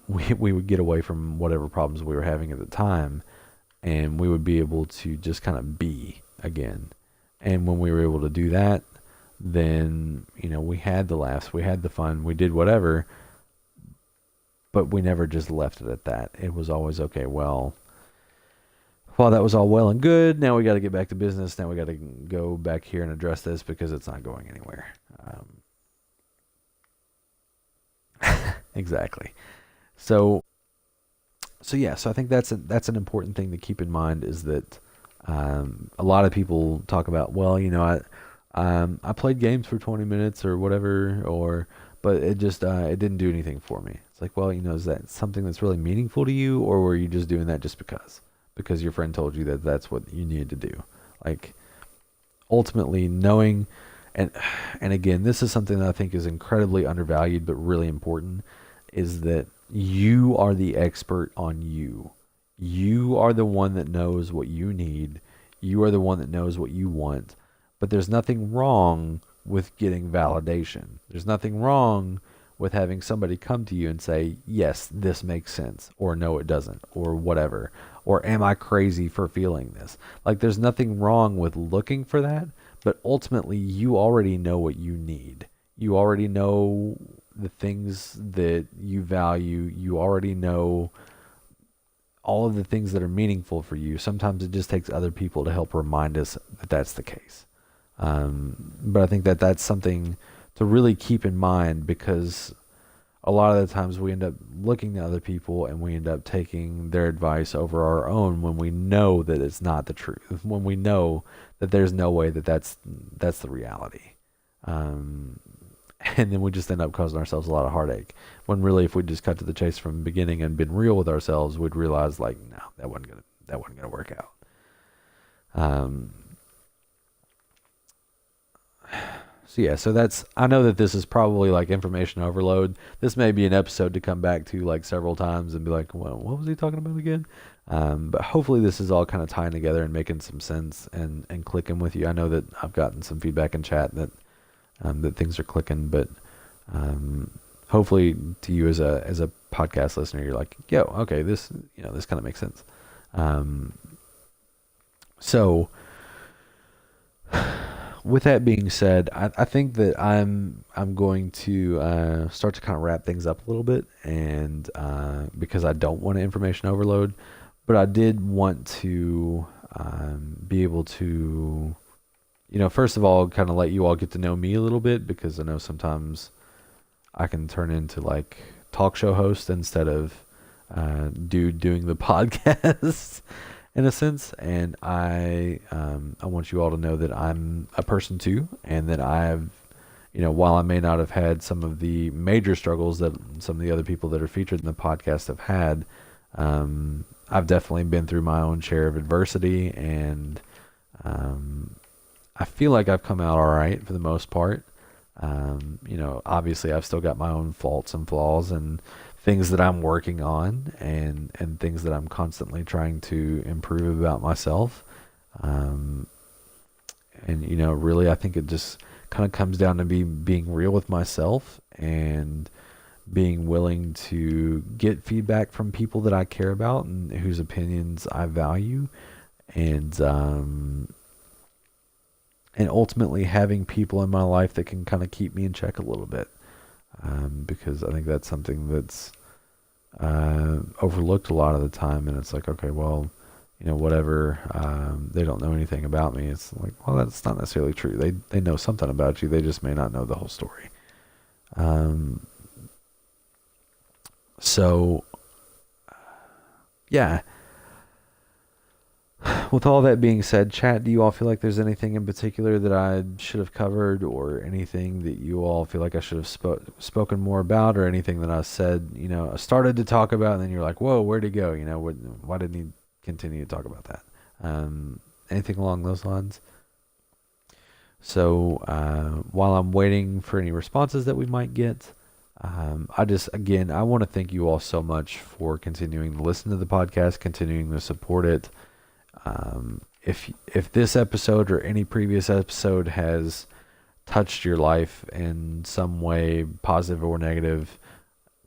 we would get away from whatever problems we were having at the time, and we would be able to just kind of be again. And when we were able to do that, then, we had the laughs, we had the fun, we did whatever, but we never just left it at that. It was always, okay, well, while that was all well and good, now we got to get back to business. Now we got to go back here and address this because it's not going anywhere. Exactly. So, so I think that's an important thing to keep in mind, is that a lot of people talk about, well, I played games for 20 minutes or whatever, but it just it didn't do anything for me. It's like, well, is that something that's really meaningful to you, or were you just doing that just because your friend told you that that's what you needed to do? Like, ultimately knowing, and again, this is something that I think is incredibly undervalued but really important, is that you are the expert on you. You are the one that knows what you need. You are the one that knows what you want. But there's nothing wrong with getting validation. There's nothing wrong with having somebody come to you and say, yes, this makes sense, or no, it doesn't, or whatever, or am I crazy for feeling this? Like, there's nothing wrong with looking for that, but ultimately you already know what you need. You already know the things that you value. You already know all of the things that are meaningful for you. Sometimes it just takes other people to help remind us that that's the case. But I think that that's something to really keep in mind, because a lot of the times we end up looking to other people and we end up taking their advice over our own when we know that it's not the truth, when we know that there's no way that that's the reality. And then we just end up causing ourselves a lot of heartache, when really, if we just cut to the chase from the beginning and been real with ourselves, we'd realize, like, no, that wasn't gonna work out. So I know that this is probably like information overload. This may be an episode to come back to like several times and be like, well, what was he talking about again? But hopefully this is all kind of tying together and making some sense and clicking with you. I know that I've gotten some feedback in chat that things are clicking, but hopefully to you as a podcast listener, you're like, yo, okay, this kind of makes sense. So with that being said, I think that I'm going to start to kind of wrap things up a little bit, and because I don't want to information overload, but I did want to be able to, first of all, kind of let you all get to know me a little bit, because I know sometimes I can turn into like talk show host instead of doing the podcast. In a sense, and I want you all to know that I'm a person too, and that I've, while I may not have had some of the major struggles that some of the other people that are featured in the podcast have had, I've definitely been through my own share of adversity, and I feel like I've come out all right for the most part. Obviously I've still got my own faults and flaws and things that I'm working on, and things that I'm constantly trying to improve about myself. And really, I think it just kind of comes down to being real with myself, and being willing to get feedback from people that I care about and whose opinions I value, and ultimately having people in my life that can kind of keep me in check a little bit. Because I think that's something that's overlooked a lot of the time, and it's like, okay, well, whatever, they don't know anything about me. It's like, well, that's not necessarily true. They know something about you. They just may not know the whole story. So, yeah. With all that being said, chat, do you all feel like there's anything in particular that I should have covered, or anything that you all feel like I should have spoken more about, or anything that I said, I started to talk about, and then you're like, whoa, where'd he go? Why didn't he continue to talk about that? Anything along those lines? So while I'm waiting for any responses that we might get, I want to thank you all so much for continuing to listen to the podcast, continuing to support it. If this episode or any previous episode has touched your life in some way, positive or negative,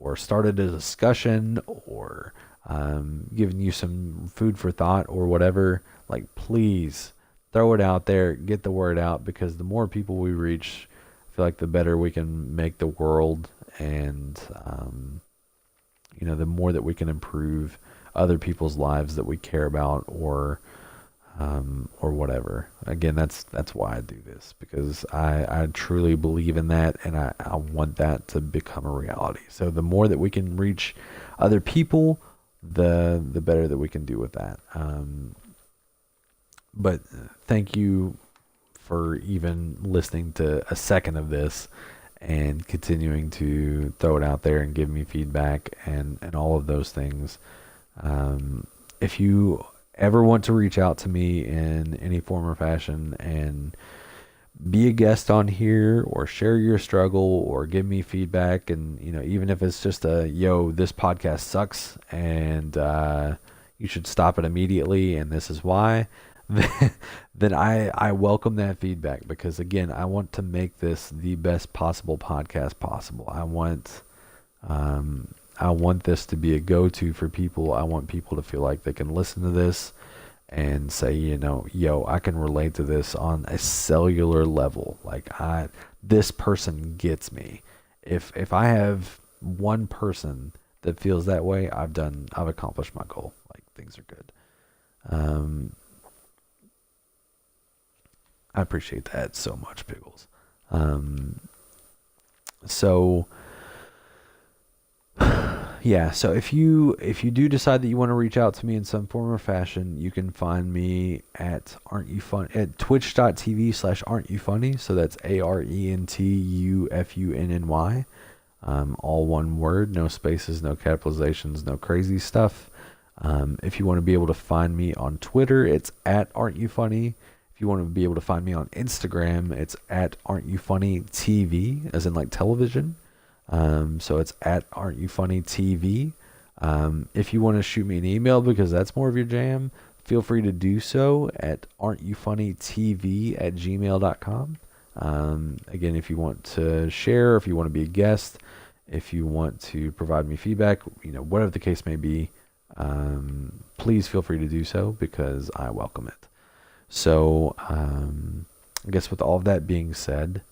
or started a discussion, or given you some food for thought or whatever, like, please throw it out there, get the word out, because the more people we reach, I feel like the better we can make the world, and the more that we can improve other people's lives that we care about, or whatever. Again, that's why I do this, because I truly believe in that, and I want that to become a reality. So the more that we can reach other people, the better that we can do with that. But thank you for even listening to a second of this and continuing to throw it out there and give me feedback and all of those things. If you ever want to reach out to me in any form or fashion and be a guest on here, or share your struggle, or give me feedback, and even if it's just this podcast sucks and you should stop it immediately and this is why, then I welcome that feedback, because again, I want to make this the best possible podcast possible. I want this to be a go-to for people. I want people to feel like they can listen to this and say, I can relate to this on a cellular level. Like, this person gets me. If I have one person that feels that way, I've accomplished my goal. Like, things are good. I appreciate that so much, Pickles. So if you do decide that you want to reach out to me in some form or fashion, you can find me at twitch.tv/aren'tyouffunny. So that's ARENTUFUNNY. All one word, no spaces, no capitalizations, no crazy stuff. If you want to be able to find me on Twitter, it's at aren'tyouffunny. If you want to be able to find me on Instagram, it's at aren'tyouffunnytv, as in like television. So it's at aren'tyouffunnytv. If you want to shoot me an email because that's more of your jam, feel free to do so at aren'tyouffunnytv@gmail.com. Again, if you want to share, if you want to be a guest, if you want to provide me feedback, whatever the case may be, please feel free to do so, because I welcome it. So, I guess with all of that being said,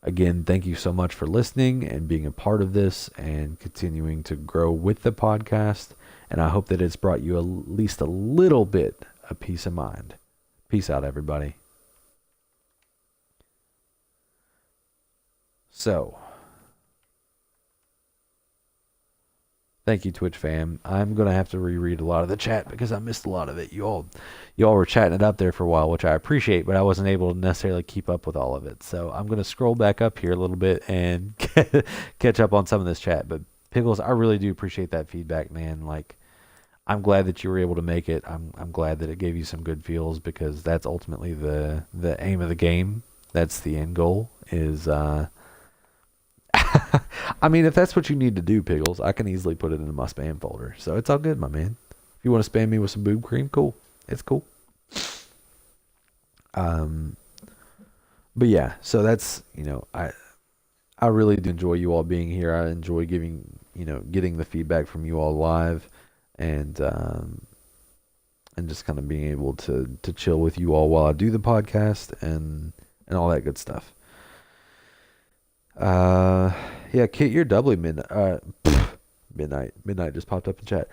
again, thank you so much for listening and being a part of this and continuing to grow with the podcast. And I hope that it's brought you at least a little bit of peace of mind. Peace out, everybody. So, thank you, Twitch fam. I'm going to have to reread a lot of the chat because I missed a lot of it. You all were chatting it up there for a while, which I appreciate, but I wasn't able to necessarily keep up with all of it. So I'm going to scroll back up here a little bit and catch up on some of this chat. But Pickles, I really do appreciate that feedback, man. Like, I'm glad that you were able to make it. I'm glad that it gave you some good feels, because that's ultimately the aim of the game. That's the end goal, is I mean, if that's what you need to do, Pickles, I can easily put it in my spam folder. So it's all good, my man. If you want to spam me with some boob cream, cool. It's cool. But yeah, so that's, I really do enjoy you all being here. I enjoy getting the feedback from you all live, and just kind of being able to chill with you all while I do the podcast and all that good stuff. Yeah, Kit, you're doubly midnight. Midnight just popped up in chat.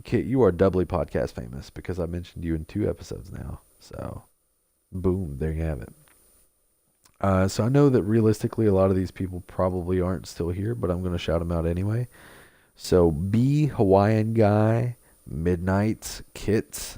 Kit, you are doubly podcast famous because I mentioned you in 2 episodes now. So, boom, there you have it. So I know that realistically a lot of these people probably aren't still here, but I'm going to shout them out anyway. So, B, Hawaiian Guy, Midnight, Kit,